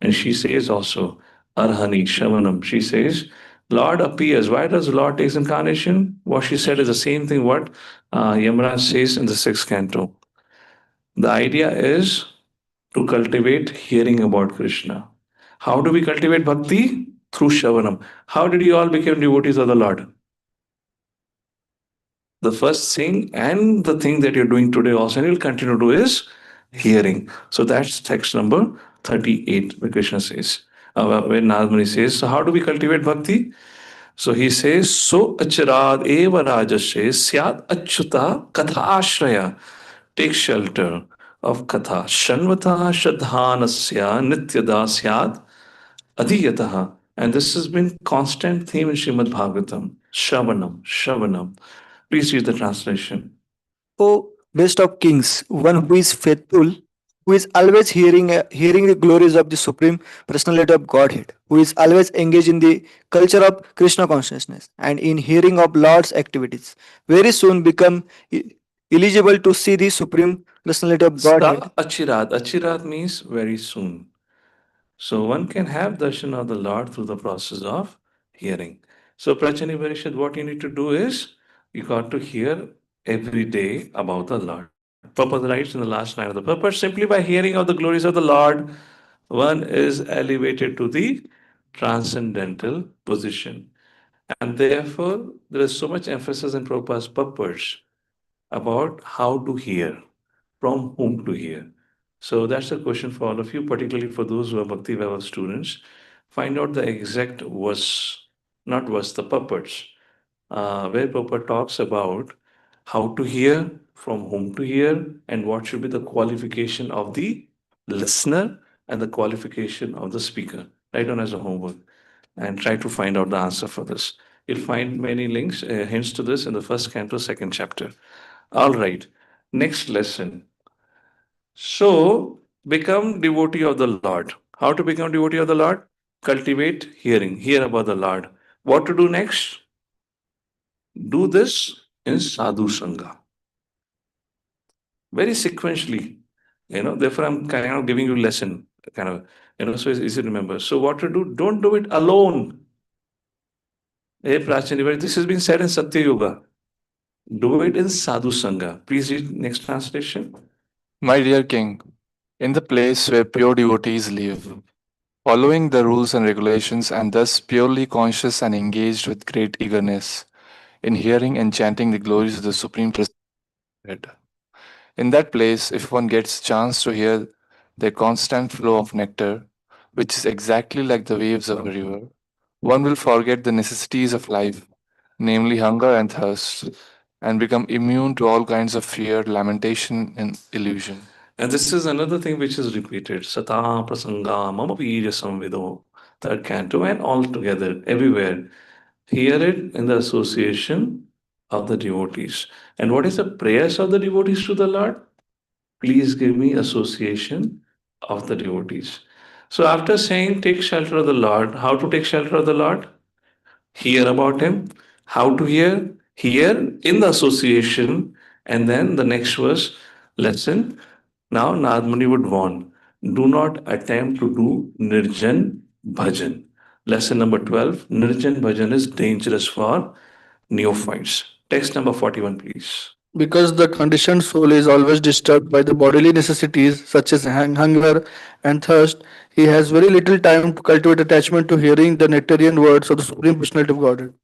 And she says also, Arhani Shavanam. She says, Lord appears. Why does the Lord takes incarnation? What she said is the same thing what Yamaraj says in the sixth canto. The idea is to cultivate hearing about Krishna. How do we cultivate bhakti? Through Shavanam. How did you all become devotees of the Lord? The first thing and the thing that you're doing today also, and you'll continue to do is hearing. So that's text number 38, where Krishna says, where Nārada says, so how do we cultivate bhakti? So he says, so acharad eva rajashe syat achyuta katha ashraya. Take shelter of katha. Shanvata shadhanasya nityada syat adhiyataha. And this has been constant theme in Srimad Bhagavatam. Shavanam, Shavanam. Please read the translation. O best of kings, one who is faithful, who is always hearing the glories of the Supreme Personality of Godhead, who is always engaged in the culture of Krishna consciousness and in hearing of Lord's activities, very soon become eligible to see the Supreme Personality of Godhead. Achirad. Achirad means very soon. So one can have darshan of the Lord through the process of hearing. So Prācīnabarhi, what you need to do is you got to hear every day about the Lord. Purpose writes in the last line of the purpose, simply by hearing of the glories of the Lord, one is elevated to the transcendental position. And therefore, there is so much emphasis in Prabhupada's purpose about how to hear, from whom to hear. So that's a question for all of you, particularly for those who are Bhakti Vaibhav students. Find out the exact verse, not verse, the purpose, where Prabhupada talks about how to hear, from whom to hear, and what should be the qualification of the listener and the qualification of the speaker. Write down as a homework and try to find out the answer for this. You'll find many links, hints to this in the first canto, second chapter. All right, next lesson. So, become devotee of the Lord. How to become devotee of the Lord? Cultivate hearing, hear about the Lord. What to do next? Do this in sadhu sangha. Very sequentially, therefore I'm kind of giving you lesson, so it's easy to remember. So what to do? Don't do it alone. Hey, Prācīnabarhi, this has been said in Satya Yoga. Do it in sadhu sangha. Please read next translation. My dear king, in the place where pure devotees live, following the rules and regulations and thus purely conscious and engaged with great eagerness in hearing and chanting the glories of the Supreme Personality. In that place, if one gets chance to hear the constant flow of nectar, which is exactly like the waves of a river, one will forget the necessities of life, namely hunger and thirst, and become immune to all kinds of fear, lamentation, and illusion. And this is another thing which is repeated. Sata prasanga mama virya samvido. Third canto and all together, everywhere. Hear it in the association of the devotees. And what is the prayers of the devotees to the Lord? Please give me association of the devotees. So after saying take shelter of the Lord, how to take shelter of the Lord? Hear about him. How to hear? Hear in the association. And then the next verse, lesson. Now Nārada Muni would warn, do not attempt to do Nirjan Bhajan. Lesson number 12, Nirjan Bhajan is dangerous for neophytes. Text number 41, please. Because the conditioned soul is always disturbed by the bodily necessities such as hunger and thirst, he has very little time to cultivate attachment to hearing the nectarian words of the Supreme Personality of Godhead.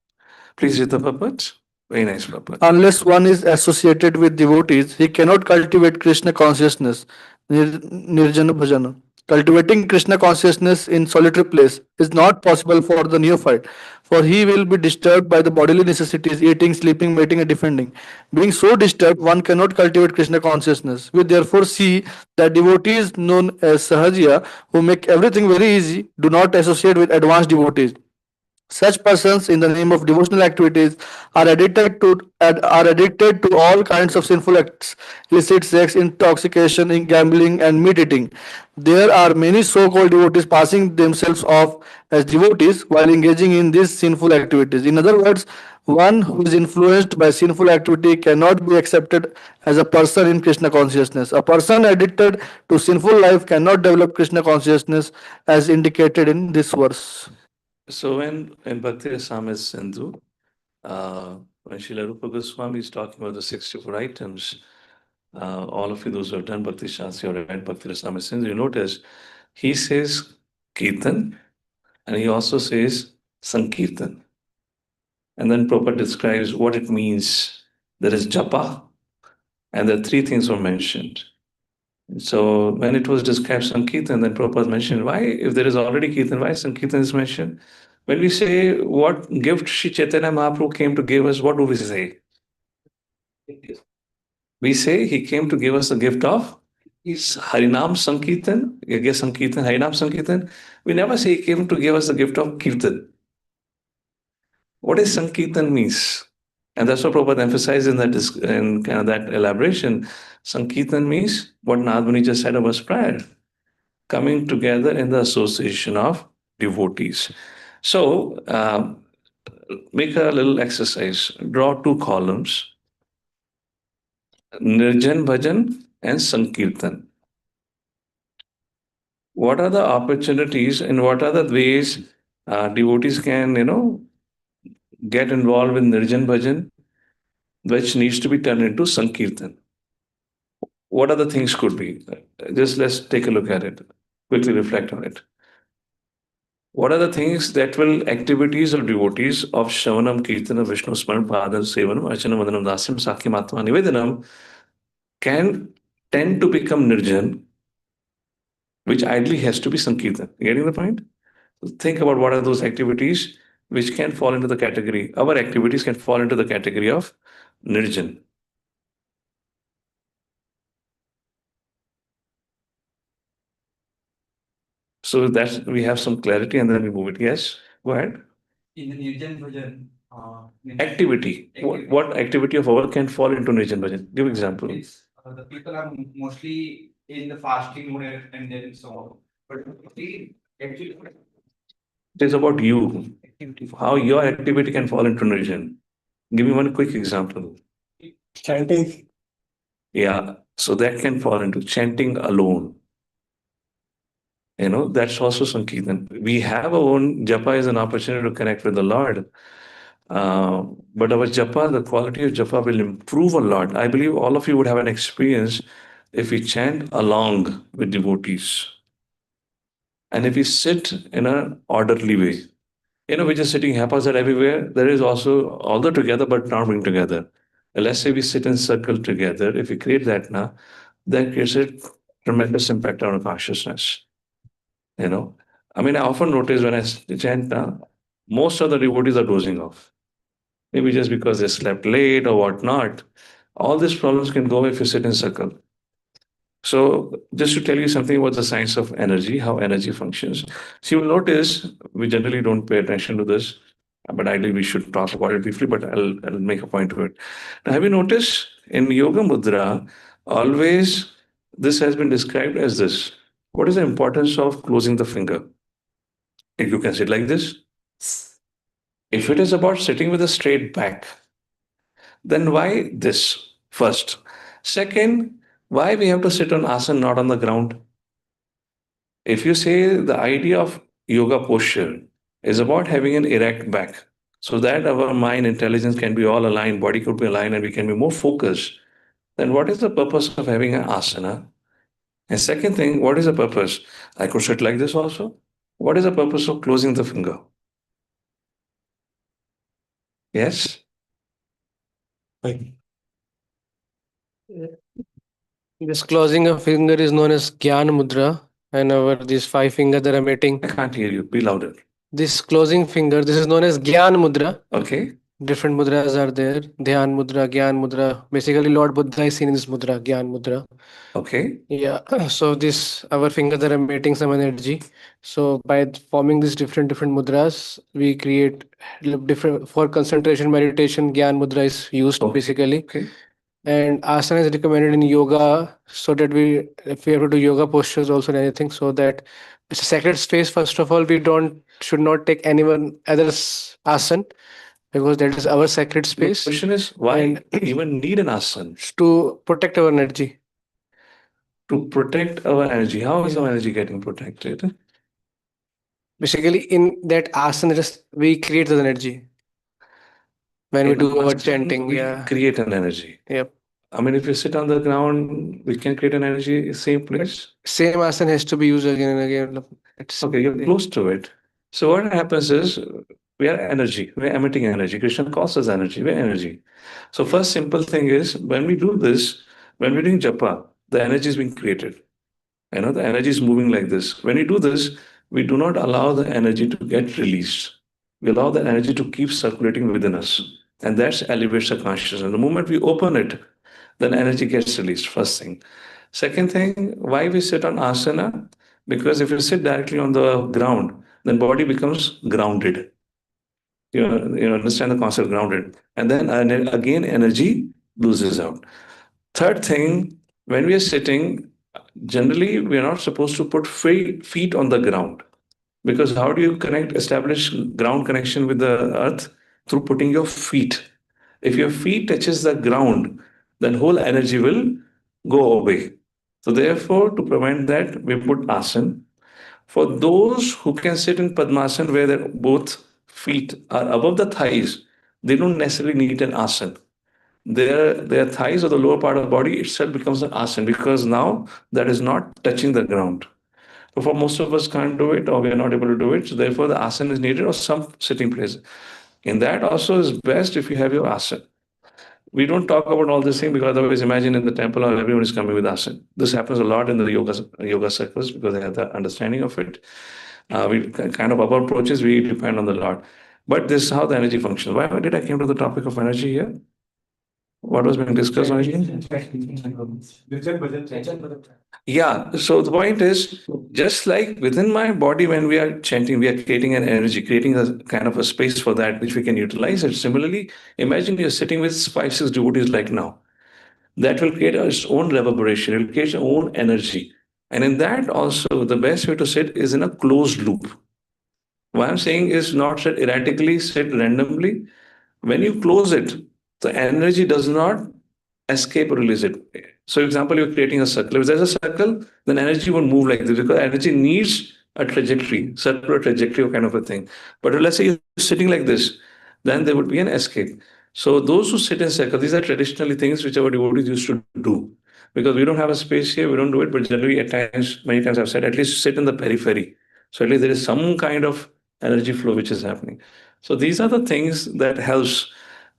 Please read the purport. Very nice purport. Unless one is associated with devotees, he cannot cultivate Krishna consciousness, Nirjana Bhajana. Cultivating Krishna consciousness in solitary place is not possible for the neophyte, for he will be disturbed by the bodily necessities, eating, sleeping, mating, and defending. Being so disturbed, one cannot cultivate Krishna consciousness. We therefore see that devotees known as Sahajiya, who make everything very easy, do not associate with advanced devotees. Such persons, in the name of devotional activities, are addicted to all kinds of sinful acts, illicit sex, intoxication, in gambling, and meat eating. There are many so-called devotees passing themselves off as devotees while engaging in these sinful activities. In other words, one who is influenced by sinful activity cannot be accepted as a person in Krishna consciousness. A person addicted to sinful life cannot develop Krishna consciousness as indicated in this verse. So when in Bhakti Rasamrita Sindhu, when Srila Rupa Goswami is talking about the 64 items, all of you, those who have done Bhakti Shastri or read Bhakti Rasamrita Sindhu, you notice he says Kirtan and he also says Sankirtan. And then Prabhupada describes what it means. There is japa, and the three things were mentioned. So when it was described Sankirtan, then Prabhupada mentioned why, if there is already Kirtan, why Sankirtan is mentioned? When we say what gift Sri Chaitanya Mahaprabhu came to give us, what do we say? We say he came to give us the gift of Harinam Sankirtan, Sankirtan, Harinam Sankirtan. We never say he came to give us the gift of Kirtan. What is Sankirtan means? And that's what Prabhupada emphasized in that elaboration. Sankirtan means what Nādmuni just said was prior, coming together in the association of devotees. So make a little exercise. Draw two columns, Nirjan Bhajan and Sankirtan. What are the opportunities and what are the ways devotees can, get involved in Nirjan Bhajan, which needs to be turned into Sankirtan? What other things could be? Just let's take a look at it. Quickly reflect on it. What are the things that will activities of devotees of Shravanam, Kirtanam, Vishnu Smaran, Padam, Sevanam, Archanam, Vandanam, Dasyam, Sakhi, Matma, Nivedanam can tend to become Nirjan, which ideally has to be Sankirtan. Getting the point? So think about what are those activities which can fall into the category, our activities can fall into the category of Nirjan. So that we have some clarity and then we move it. Yes, go ahead. In the Nirjan Bhajan, Activity. What activity of our can fall into Nirjan Bhajan? Give example. the people are mostly in the fasting mode and then so on. But actually, It is about you. How your activity can fall into Nirjan. Give me one quick example. Chanting. Yeah. So that can fall into chanting alone. That's also Sankirtan. We have our own japa as an opportunity to connect with the Lord. But our japa, the quality of japa will improve a lot. I believe all of you would have an experience if we chant along with devotees. And if we sit in an orderly way. We're just sitting haphazard everywhere. There is also all the together, but not being together. Let's say we sit in circle together. If we create that now, that creates a tremendous impact on our consciousness. I often notice when I chant now, most of the devotees are dozing off. Maybe just because they slept late or whatnot. All these problems can go away if you sit in circle. So just to tell you something about the science of energy, how energy functions. So you will notice we generally don't pay attention to this, but ideally we should talk about it briefly, but I'll make a point to it. Now, have you noticed in Yoga Mudra, always this has been described as this. What is the importance of closing the finger? If you can sit like this. If it is about sitting with a straight back, then why this first? Second, why we have to sit on asana, not on the ground? If you say the idea of yoga posture is about having an erect back, so that our mind intelligence can be all aligned, body could be aligned, and we can be more focused, then what is the purpose of having an asana? And second thing, what is the purpose? I could sit like this also. What is the purpose of closing the finger? Yes? This closing a finger is known as Gyan Mudra, and these 5 fingers that are meeting. I can't hear you. Be louder. This closing finger, this is known as Gyan Mudra. Okay. Different mudras are there. Dhyan mudra, Gyan mudra. Basically, Lord Buddha is seen in this mudra, Gyan mudra. Okay. Yeah. So this our fingers are emitting some energy. So by forming these different mudras, we create different for concentration meditation. Gyan mudra is used basically. Okay. And asana is recommended in yoga so that if we have to do yoga postures also and anything, so that it's a sacred space. First of all, we should not take anyone other's asana because that is our sacred space. The question is, why even need an asana? To protect our energy. To protect our energy. How is our energy getting protected? Basically, in that asana, just we create the energy. When we do our chanting, we create an energy. Yep. I mean, if you sit on the ground, we can create an energy, same place. Same asana has to be used again and again. Okay, you're close to it. So what happens is we are energy, we're emitting energy. Krishna calls us energy, we're energy. So first simple thing is when we do this, when we're doing japa, the energy is being created. The energy is moving like this. When we do this, we do not allow the energy to get released. We allow the energy to keep circulating within us. And that elevates the consciousness. The moment we open it, then energy gets released, first thing. Second thing, why we sit on asana? Because if you sit directly on the ground, then body becomes grounded. You understand the concept grounded. And then again, energy loses out. Third thing, when we are sitting, generally we are not supposed to put feet on the ground. Because how do you establish ground connection with the earth? Through putting your feet. If your feet touches the ground, then whole energy will go away. So therefore, to prevent that, we put asana. For those who can sit in Padmasana where their both feet are above the thighs, they don't necessarily need an asana. Their thighs or the lower part of the body itself becomes an asana because now that is not touching the ground. So for most of us can't do it or we are not able to do it. So therefore the asana is needed or some sitting place. In that also is best if you have your asana. We don't talk about all this thing because otherwise imagine in the temple or everyone is coming with asana. This happens a lot in the yoga circles because they have the understanding of it. We kind of our approaches, we depend on the Lord. But this is how the energy functions. Why did I came to the topic of energy here? What was being discussed on it? Yeah, so the point is, just like within my body, when we are chanting, we are creating an energy, creating a kind of a space for that which we can utilize. And similarly, imagine you're sitting with 5-6 devotees like now. That will create its own reverberation, it will create its own energy. And in that also, the best way to sit is in a closed loop. What I'm saying is not sit erratically, sit randomly. When you close it, the energy does not escape or release it. So, example, you're creating a circle. If there's a circle, then energy won't move like this because energy needs a trajectory, circular trajectory kind of a thing. But let's say you're sitting like this, then there would be an escape. So those who sit in circle, these are traditionally things which our devotees used to do. Because we don't have a space here, we don't do it, but generally at times, many times I've said, at least sit in the periphery. So at least there is some kind of energy flow which is happening. So these are the things that helps.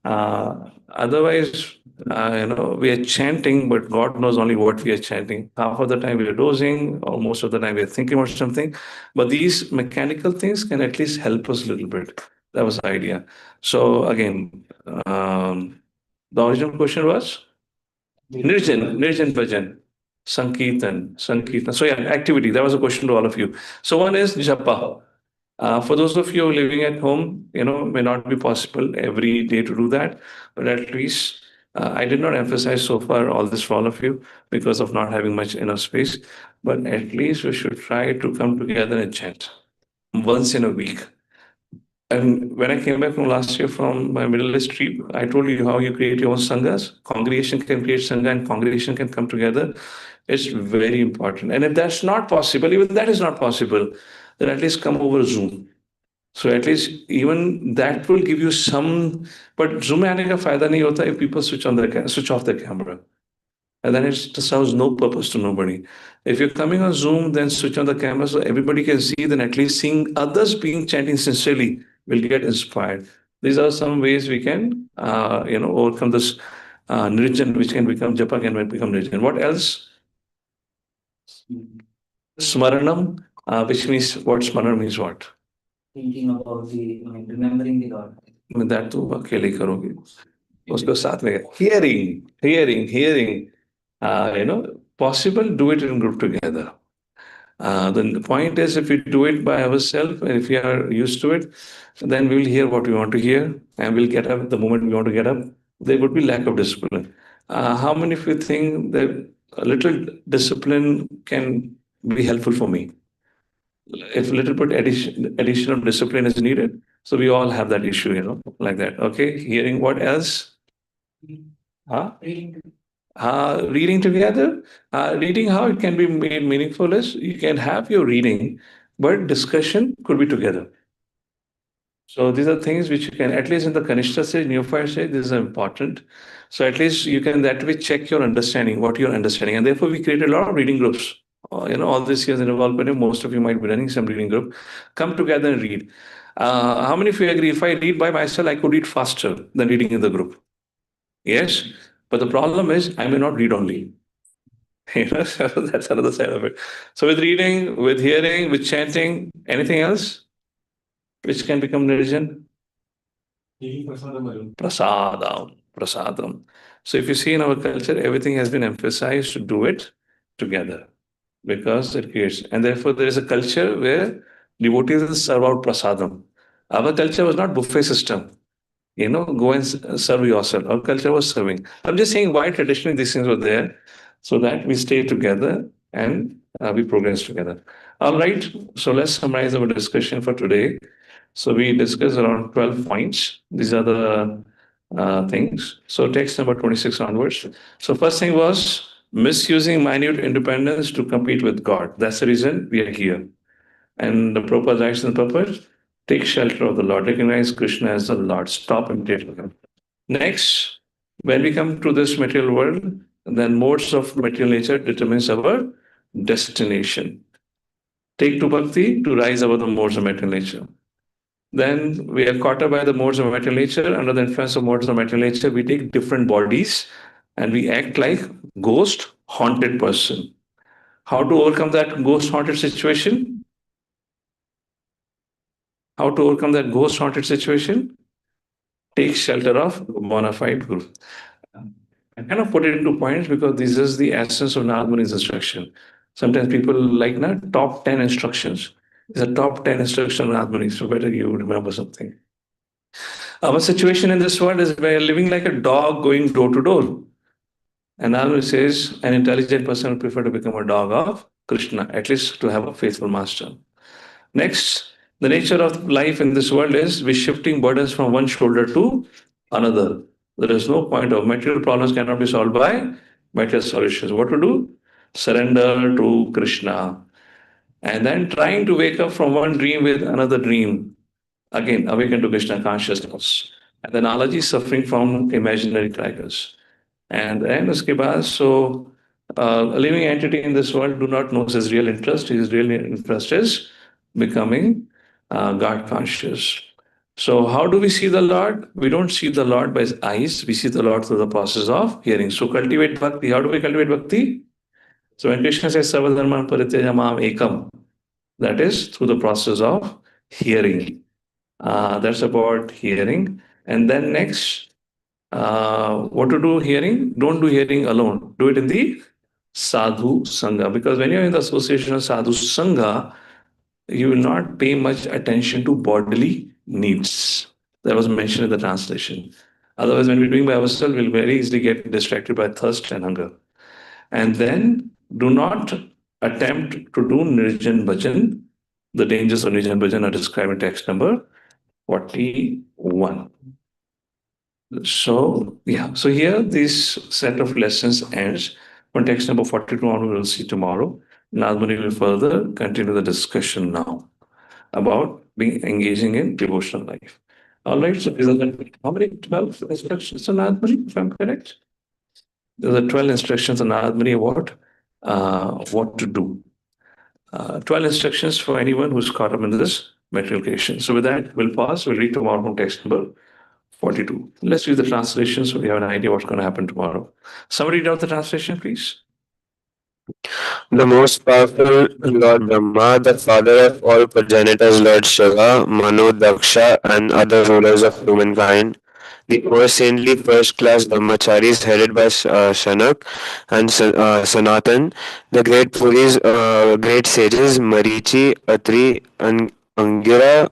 Otherwise, we are chanting, but God knows only what we are chanting. Half of the time we are dozing, or most of the time we are thinking about something. But these mechanical things can at least help us a little bit. That was the idea. So again, the original question was Nirjan Bhajan, Sankirtan. So yeah, activity. That was a question to all of you. So one is japa. For those of you living at home, may not be possible every day to do that, but at least I did not emphasize so far all this for all of you because of not having much enough space. But at least we should try to come together and chant once in a week. And when I came back from last year from my Middle East trip, I told you how you create your own sanghas. Congregation can create sangha and congregation can come together. It's very important. And if that's not possible, even that is not possible, then at least come over Zoom. So at least even that will give you some. But Zoom में आने का फायदा नहीं होता if people switch off the camera. And then it serves no purpose to nobody. If you're coming on Zoom, then switch on the camera so everybody can see, then at least seeing others being chanting sincerely will get inspired. These are some ways we can, overcome this nirjan, which can become japa, can become nirjan. What else? Smaranam, which means what? Smaranam means what? Thinking about remembering the Lord. मैं that तो अकेले करोगे, उसको साथ में hearing, possible, do it in group together. The point is, if we do it by ourselves, and if we are used to it, then we will hear what we want to hear, and we'll get up the moment we want to get up. There would be lack of discipline. How many of you think that a little discipline can be helpful for me? If a little bit additional discipline is needed, so we all have that issue, like that. Okay, hearing, what else? Huh? Reading together. Reading, how it can be made meaningful is you can have your reading, but discussion could be together. So these are things which you can, at least in the Kanishta stage, Neophyte stage, this is important. So at least you can that way check your understanding, what you're understanding. And therefore we create a lot of reading groups. All these years in involvement, most of you might be running some reading group. Come together and read. How many of you agree? If I read by myself, I could read faster than reading in the group. Yes, but the problem is I may not read only. So that's another side of it. So with reading, with hearing, with chanting, anything else which can become religion? Prasadam. So if you see in our culture, everything has been emphasized to do it together because it creates. And therefore, there is a culture where devotees serve out prasadam. Our culture was not buffet system. Go and serve yourself. Our culture was serving. I'm just saying why traditionally these things were there, so that we stay together and we progress together. All right. So let's summarize our discussion for today. So we discussed around 12 points. These are the things. So text number 26 onwards. So first thing was misusing minute independence to compete with God. That's the reason we are here. And the Prabhupada writes in the purpose, take shelter of the Lord. Recognize Krishna as the Lord. Stop imitating him. Next, when we come to this material world, then modes of material nature determines our destination. Take to bhakti to rise above the modes of material nature. Then we are caught up by the modes of material nature. Under the influence of modes of material nature, we take different bodies and we act like ghost haunted person. How to overcome that ghost haunted situation? How to overcome that ghost haunted situation? Take shelter of bona fide guru. I kind of put it into points because this is the essence of Nārada Muni's instruction. Sometimes people like top 10 instructions. It's a top 10 instruction of Nārada Muni, so better you remember something. Our situation in this world is we're living like a dog going door to door. And Nārada Muni says an intelligent person would prefer to become a dog of Krishna, at least to have a faithful master. Next, the nature of life in this world is we're shifting burdens from one shoulder to another. There is no point of material problems cannot be solved by material solutions. What to do? Surrender to Krishna. And then trying to wake up from one dream with another dream. Again, awaken to Krishna consciousness. And the analogy is suffering from imaginary tigers. And then uske baad, so a living entity in this world do not know his real interest. His real interest is becoming God conscious. So how do we see the Lord? We don't see the Lord by his eyes. We see the Lord through the process of hearing. So cultivate bhakti. How do we cultivate bhakti? So when Krishna says Sarvadharman Parityaja Mam Ekam, that is through the process of hearing. That's about hearing. And then next, what to do hearing? Don't do hearing alone. Do it in the sadhu sangha. Because when you're in the association of sadhu sangha, you will not pay much attention to bodily needs. That was mentioned in the translation. Otherwise, when we're doing by ourselves, we'll very easily get distracted by thirst and hunger. And then do not attempt to do Nirjan Bhajan. The dangers of Nirjan Bhajan are described in text number 41. So here this set of lessons ends. On text number 42 on we will see tomorrow. Nārada Muni will further continue the discussion now about engaging in devotional life. All right, so these are the how many 12 instructions on Nārada Muni, if I'm correct? There are 12 instructions on Nārada Muni about what to do. 12 instructions for anyone who's caught up in this material creation. So with that, we'll pause. We'll read tomorrow from text number 42. Let's read the translation so we have an idea what's going to happen tomorrow. Somebody read out the translation, please. The most powerful Lord Brahma, the father of all progenitors, Lord Shiva, Manu, Daksha, and other rulers of humankind. The four saintly first-class brahmacharis headed by Shanak and Sanatan, the great Puris, great sages Marichi, Atri, Angira,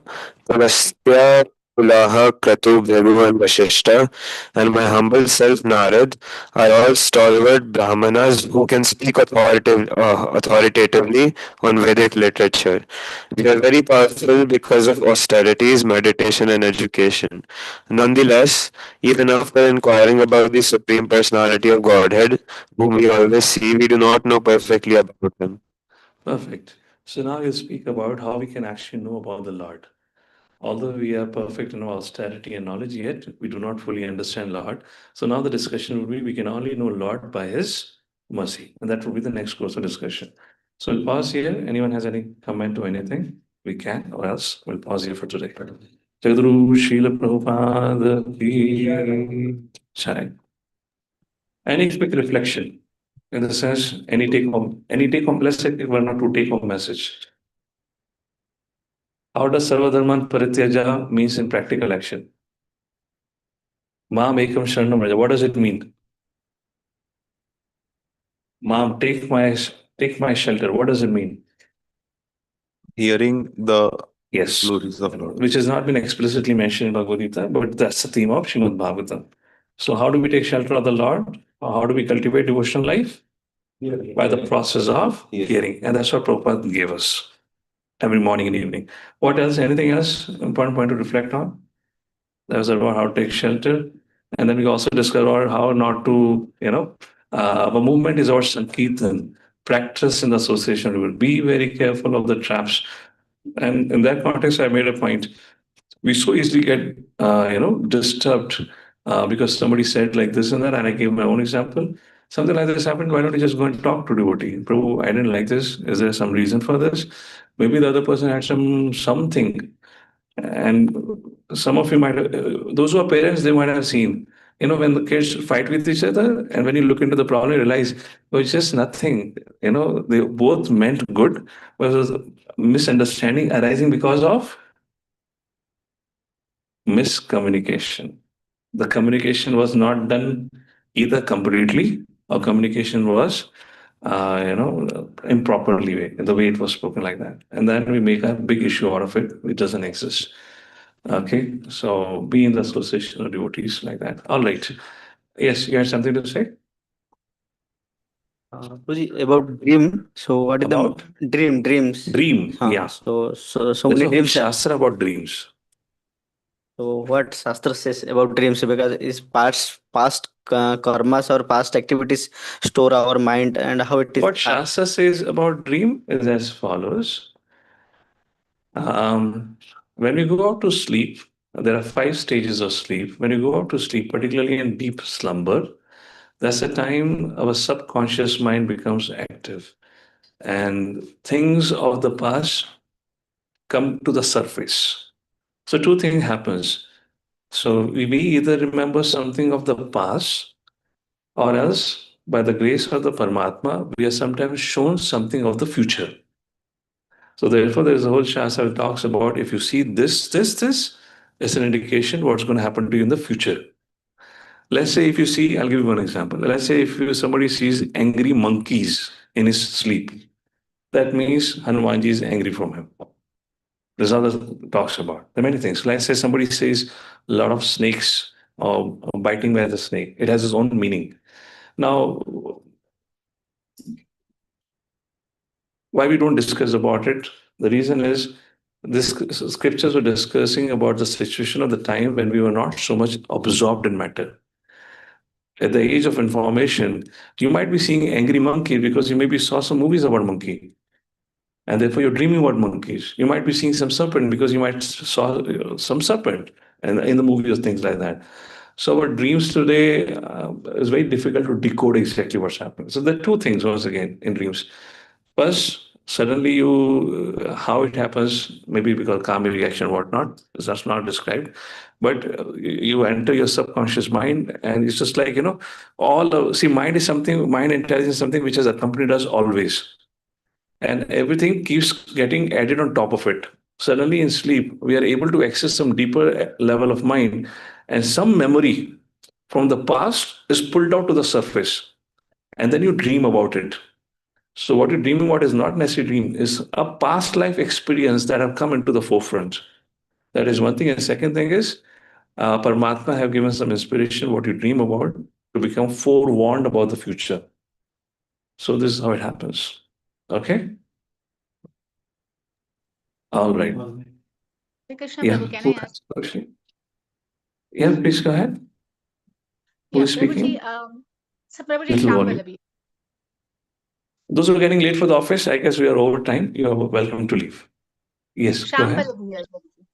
Pulastya, Pulaha, Kratu, Bhrigu, and Vashishta, and my humble self Narad are all stalwart Brahmanas who can speak authoritatively on Vedic literature. We are very powerful because of austerities, meditation, and education. Nonetheless, even after inquiring about the Supreme Personality of Godhead, whom we always see, we do not know perfectly about him. Perfect. So now we'll speak about how we can actually know about the Lord. Although we are perfect in our austerity and knowledge, yet we do not fully understand Lord. So now the discussion will be we can only know Lord by His mercy. And that will be the next course of discussion. So we'll pause here. Anyone has any comment or anything? We can, or else we'll pause here for today. Jaguru Srila Prabhupada ki Jai. Any quick reflection? In the sense, any take home, let's say one or two take home message. How does Sarvadharman Parityaja means in practical action? Mom Ekam Sharanam Raja. What does it mean? Mom, take my shelter. What does it mean? Hearing the Yes, glories of Lord. which has not been explicitly mentioned in Bhagavad Gita, but that's the theme of Srimad Bhagavatam. So how do we take shelter of the Lord? Or how do we cultivate devotional life? By the process of hearing. And that's what Prabhupada gave us every morning and evening. What else? Anything else? Important point to reflect on? That was about how to take shelter. And then we also discussed about how not to, our movement is our Sankirtan, practice in the association. We will be very careful of the traps. And in that context, I made a point. We so easily get, disturbed because somebody said like this and that, and I gave my own example. Something like this happened. Why don't you just go and talk to devotee? Prabhu, I didn't like this. Is there some reason for this? Maybe the other person had something. And some of you might have, those who are parents, they might have seen, when the kids fight with each other, and when you look into the problem, you realize oh, it's just nothing. They both meant good, but it was a misunderstanding arising because of miscommunication. The communication was not done either completely or communication was, improperly way, the way it was spoken like that. And then we make a big issue out of it. It doesn't exist. Okay, so be in the association of devotees like that. All right. Yes, you had something to say? Guruji, about dream. So what is About? the dreams? Dream, yeah. So There's many a whole dreams. shastra about dreams. So what Shastra says about dreams? Because is past karmas or past activities store our mind and how it is. What Shastra says about dream is as follows. When we go out to sleep, there are 5 stages of sleep. When you go out to sleep, particularly in deep slumber, that's the time our subconscious mind becomes active. And things of the past come to the surface. So 2 things happens. So we either remember something of the past, or else by the grace of the Paramatma, we are sometimes shown something of the future. So therefore, there is a whole shastra that talks about if you see this, it's an indication what's going to happen to you in the future. Let's say if you see, I'll give you one example. Let's say if somebody sees angry monkeys in his sleep, that means Hanumanji is angry from him. This other talks about. There are many things. Let's say somebody says a lot of snakes or biting by the snake. It has its own meaning. Now, why we don't discuss about it? The reason is this scriptures were discussing about the situation of the time when we were not so much absorbed in matter. At the age of information, you might be seeing angry monkey because you maybe saw some movies about monkey. And therefore you're dreaming about monkeys. You might be seeing some serpent because you might saw some serpent and in the movies, things like that. So our dreams today is very difficult to decode exactly what's happening. So there are 2 things once again in dreams. First, Suddenly how it happens, maybe because karmic reaction, whatnot, that's not described, but you enter your subconscious mind, and it's just like, mind intelligence is something which has accompanied us always. And everything keeps getting added on top of it. Suddenly in sleep, we are able to access some deeper level of mind, and some memory from the past is pulled out to the surface, and then you dream about it. So what you're dreaming about is not necessarily dream, is a past life experience that have come into the forefront. That is one thing. And second thing is, Paramatma have given some inspiration what you dream about to become forewarned about the future. So this is how it happens. Okay? All right. Hare Krishna Yeah. Prabhu, can Who I ask? has a question? Yeah, please go ahead. Who Yeah, is speaking? Prabhuji, so Prabhuji, Little Shyam volume. Vallabi. Those who are getting late for the office, I guess we are over time. You are welcome to leave. Yes, go Shyam ahead. Vallabi here, Prabhuji.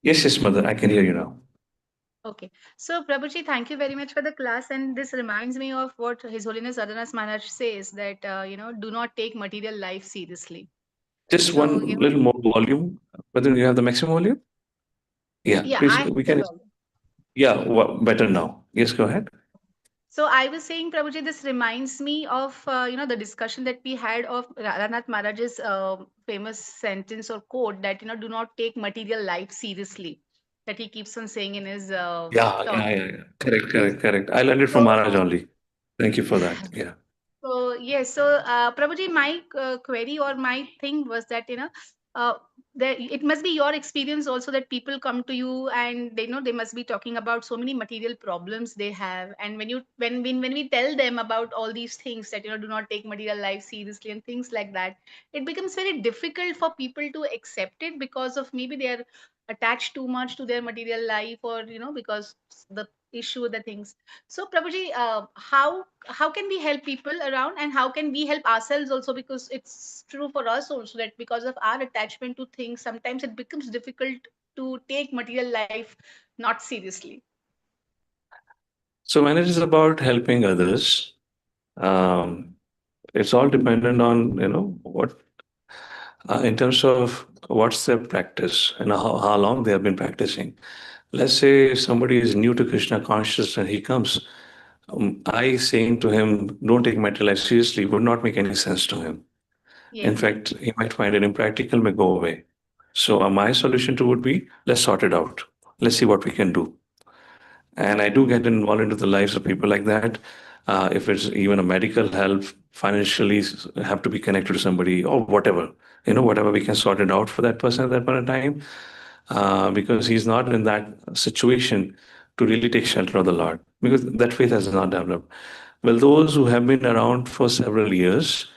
Yes, mother. I can hear you now. Okay. So, Prabhuji, thank you very much for the class. And this reminds me of what His Holiness Adanas Maharaj says that, do not take material life seriously. Just So, one little more volume. Whether you have the maximum volume? Yeah, yeah, please. I have We full can. volume. Yeah, better now. Yes, go ahead. So I was saying, Prabhuji, this reminds me of, the discussion that we had of Radhanath Maharaj's famous sentence or quote that, do not take material life seriously, that he keeps on saying in his talk. Yeah. Correct. I learned it from So, Maharaj only. Thank you for that. Yeah. so yes, so Prabhuji, my query or my thing was that uh, it must be your experience also that people come to you and they know they must be talking about so many material problems they have, and when we tell them about all these things that do not take material life seriously and things like that, it becomes very difficult for people to accept it because of maybe they are attached too much to their material life, or because the issue, the things. So, Prabhuji, how can we help people around, and how can we help ourselves also? Because it's true for us also that because of our attachment to things, sometimes it becomes difficult to take material life not seriously. So when it is about helping others, um, it's all dependent on what in terms of what's their practice and how long they have been practicing. Let's say somebody is new to Krishna consciousness and he comes. I saying to him, don't take material life seriously would not make any sense to him. In Yes. fact, he might find it impractical, may go away. So my solution to would be, let's sort it out. Let's see what we can do. And I do get involved into the lives of people like that. If it's even a medical help, financially have to be connected to somebody or whatever, whatever we can sort it out for that person at that point of time, because he's not in that situation to really take shelter of the Lord, because that faith has not developed. Well, those who have been around for several years,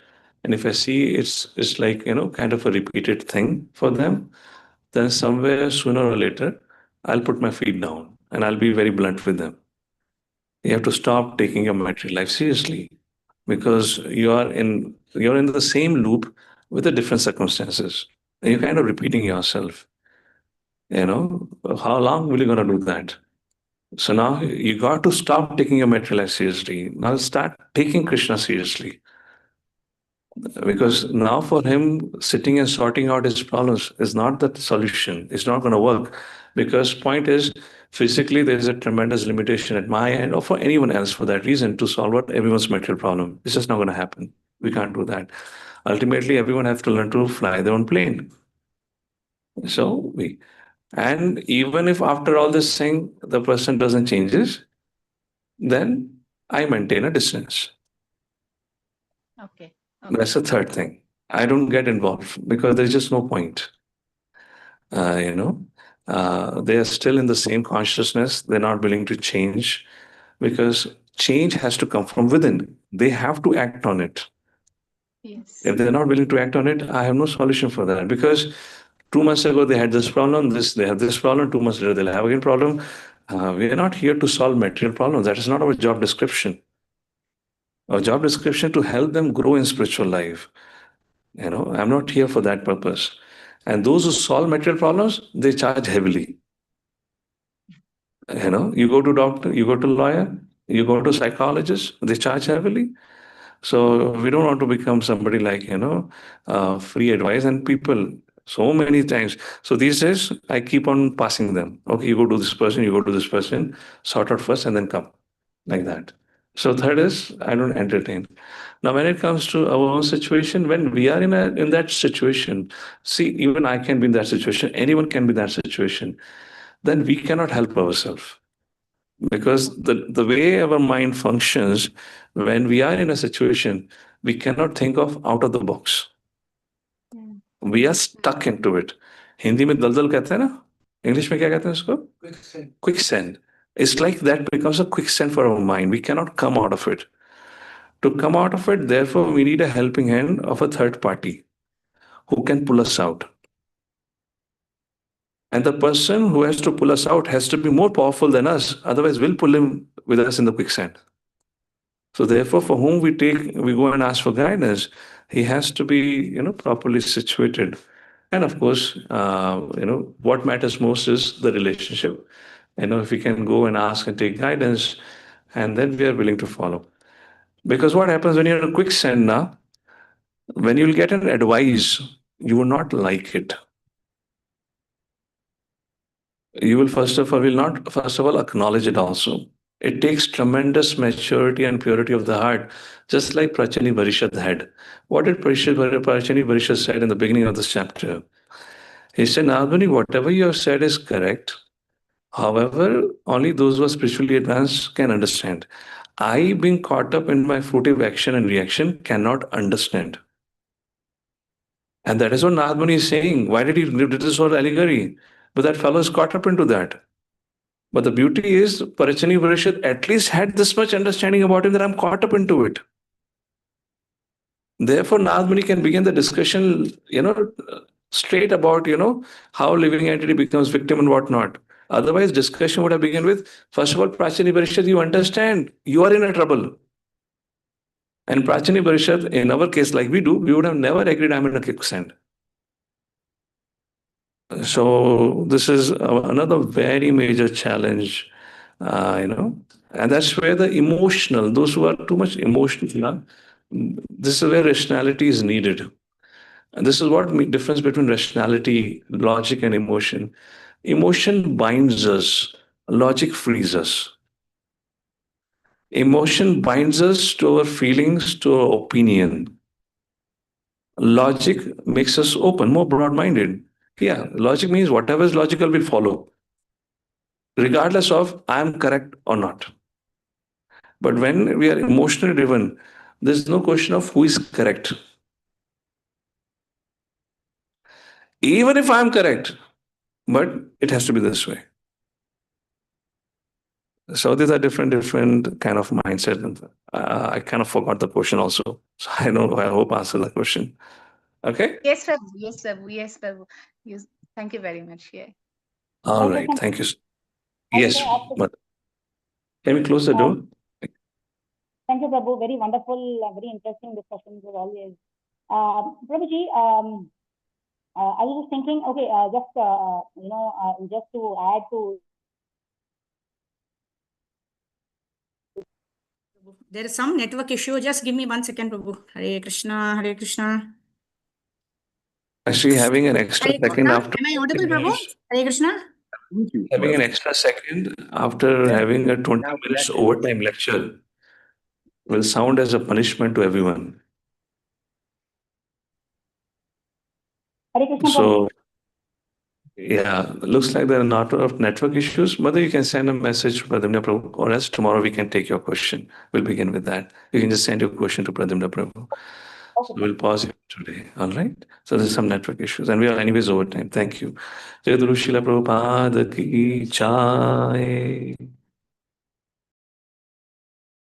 and if I see it's like, kind of a repeated thing for them, then somewhere sooner or later, I'll put my feet down and I'll be very blunt with them. You have to stop taking your material life seriously, because you're in the same loop with the different circumstances. And you're kind of repeating yourself. How long will you gonna do that? So now you got to stop taking your material life seriously. Now start taking Krishna seriously. Because now for him, sitting and sorting out his problems is not the solution. It's not going to work. Because point is, physically there is a tremendous limitation at my end or for anyone else for that reason to solve out everyone's material problem. It's just not going to happen. We can't do that. Ultimately, everyone has to learn to fly their own plane. And even if after all this thing, the person doesn't changes, then I maintain a distance. Okay. That's the third thing. I don't get involved because there's just no point. They are still in the same consciousness. They're not willing to change because change has to come from within. They have to act on it. Yes. If they're not willing to act on it, I have no solution for that, because 2 months ago they had this problem, they have this problem, 2 months later they'll have again problem. We are not here to solve material problems. That is not our job description. Our job description to help them grow in spiritual life. I'm not here for that purpose. And those who solve material problems, they charge heavily. You go to doctor, you go to lawyer, you go to psychologist, they charge heavily. So we don't want to become somebody like, free advice and people so many times. So these days I keep on passing them. Okay, you go to this person, you go to this person, sort out first and then come, like that. So third is I don't entertain. Now, when it comes to our own situation, when we are in that situation, see, even I can be in that situation, anyone can be in that situation, then we cannot help ourselves. Because the way our mind functions, when we are in a situation, we cannot think of out of the box. We are stuck into it. Hindi में दलदल कहते हैं ना, English में क्या कहते हैं उसको? Quicksand. It's like that becomes a quicksand for our mind. We cannot come out of it. To come out of it, therefore, we need a helping hand of a third party who can pull us out. And the person who has to pull us out has to be more powerful than us. Otherwise, we'll pull him with us in the quicksand. So therefore, for whom we go and ask for guidance, he has to be, properly situated. And of course, what matters most is the relationship. If we can go and ask and take guidance, and then we are willing to follow. Because what happens when you're in a quicksand now, when you'll get an advice, you will not like it. You will first of all acknowledge it also. It takes tremendous maturity and purity of the heart, just like Prācīnabarhi had. What did Prācīnabarhi said in the beginning of this chapter? He said, Nārada, whatever you have said is correct. However, only those who are spiritually advanced can understand. I, being caught up in my fruitive action and reaction, cannot understand. And that is what Nārada is saying. Why did he do this whole allegory? But that fellow is caught up into that. But the beauty is, Prācīnabarhi at least had this much understanding about him that I'm caught up into it. Therefore, Nārada can begin the discussion, straight about, how living entity becomes victim and whatnot. Otherwise, discussion would have begun with, first of all, Prācīnabarhi, you understand, you are in a trouble. And Prācīnabarhi, in our case, like we do, we would have never agreed I'm in a quicksand. So this is another very major challenge, and that's where the emotional, those who are too much emotional, this is where rationality is needed. And this is what difference between rationality, logic, and emotion. Emotion binds us, logic frees us. Emotion binds us to our feelings, to our opinion. Logic makes us open, more broad-minded. Yeah, logic means whatever is logical will follow, regardless of I am correct or not. But when we are emotionally driven, there's no question of who is correct. Even if I'm correct, but it has to be this way. So these are different kind of mindset. I kind of forgot the question also. So I hope I answered the question. Okay? Yes, Prabhu. Yes, Prabhu. Yes, Prabhu. Yes. Thank you very much. Yeah. All right. Thank you. Yes. But can we close the door? Thank you, Prabhu. Very wonderful, very interesting discussions as always. Prabhuji, I was just thinking, okay, just to add to. There is some network issue. Just give me 1 second, Prabhu. Hare Krishna, Hare Krishna. Actually, having an extra second after. Am I audible, Prabhu? Hare Krishna. Having an extra second after having a 20 minutes overtime lecture will sound as a punishment to everyone. So, yeah, looks like there are not of network issues. Mother, you can send a message to Pradimna Prabhu, or else tomorrow we can take your question. We'll begin with that. You can just send your question to Pradimna Prabhu. So we'll pause here today. All right. So there's some network issues, and we are anyways over time. Thank you. Jai Guru Srila Prabhupada ki jai.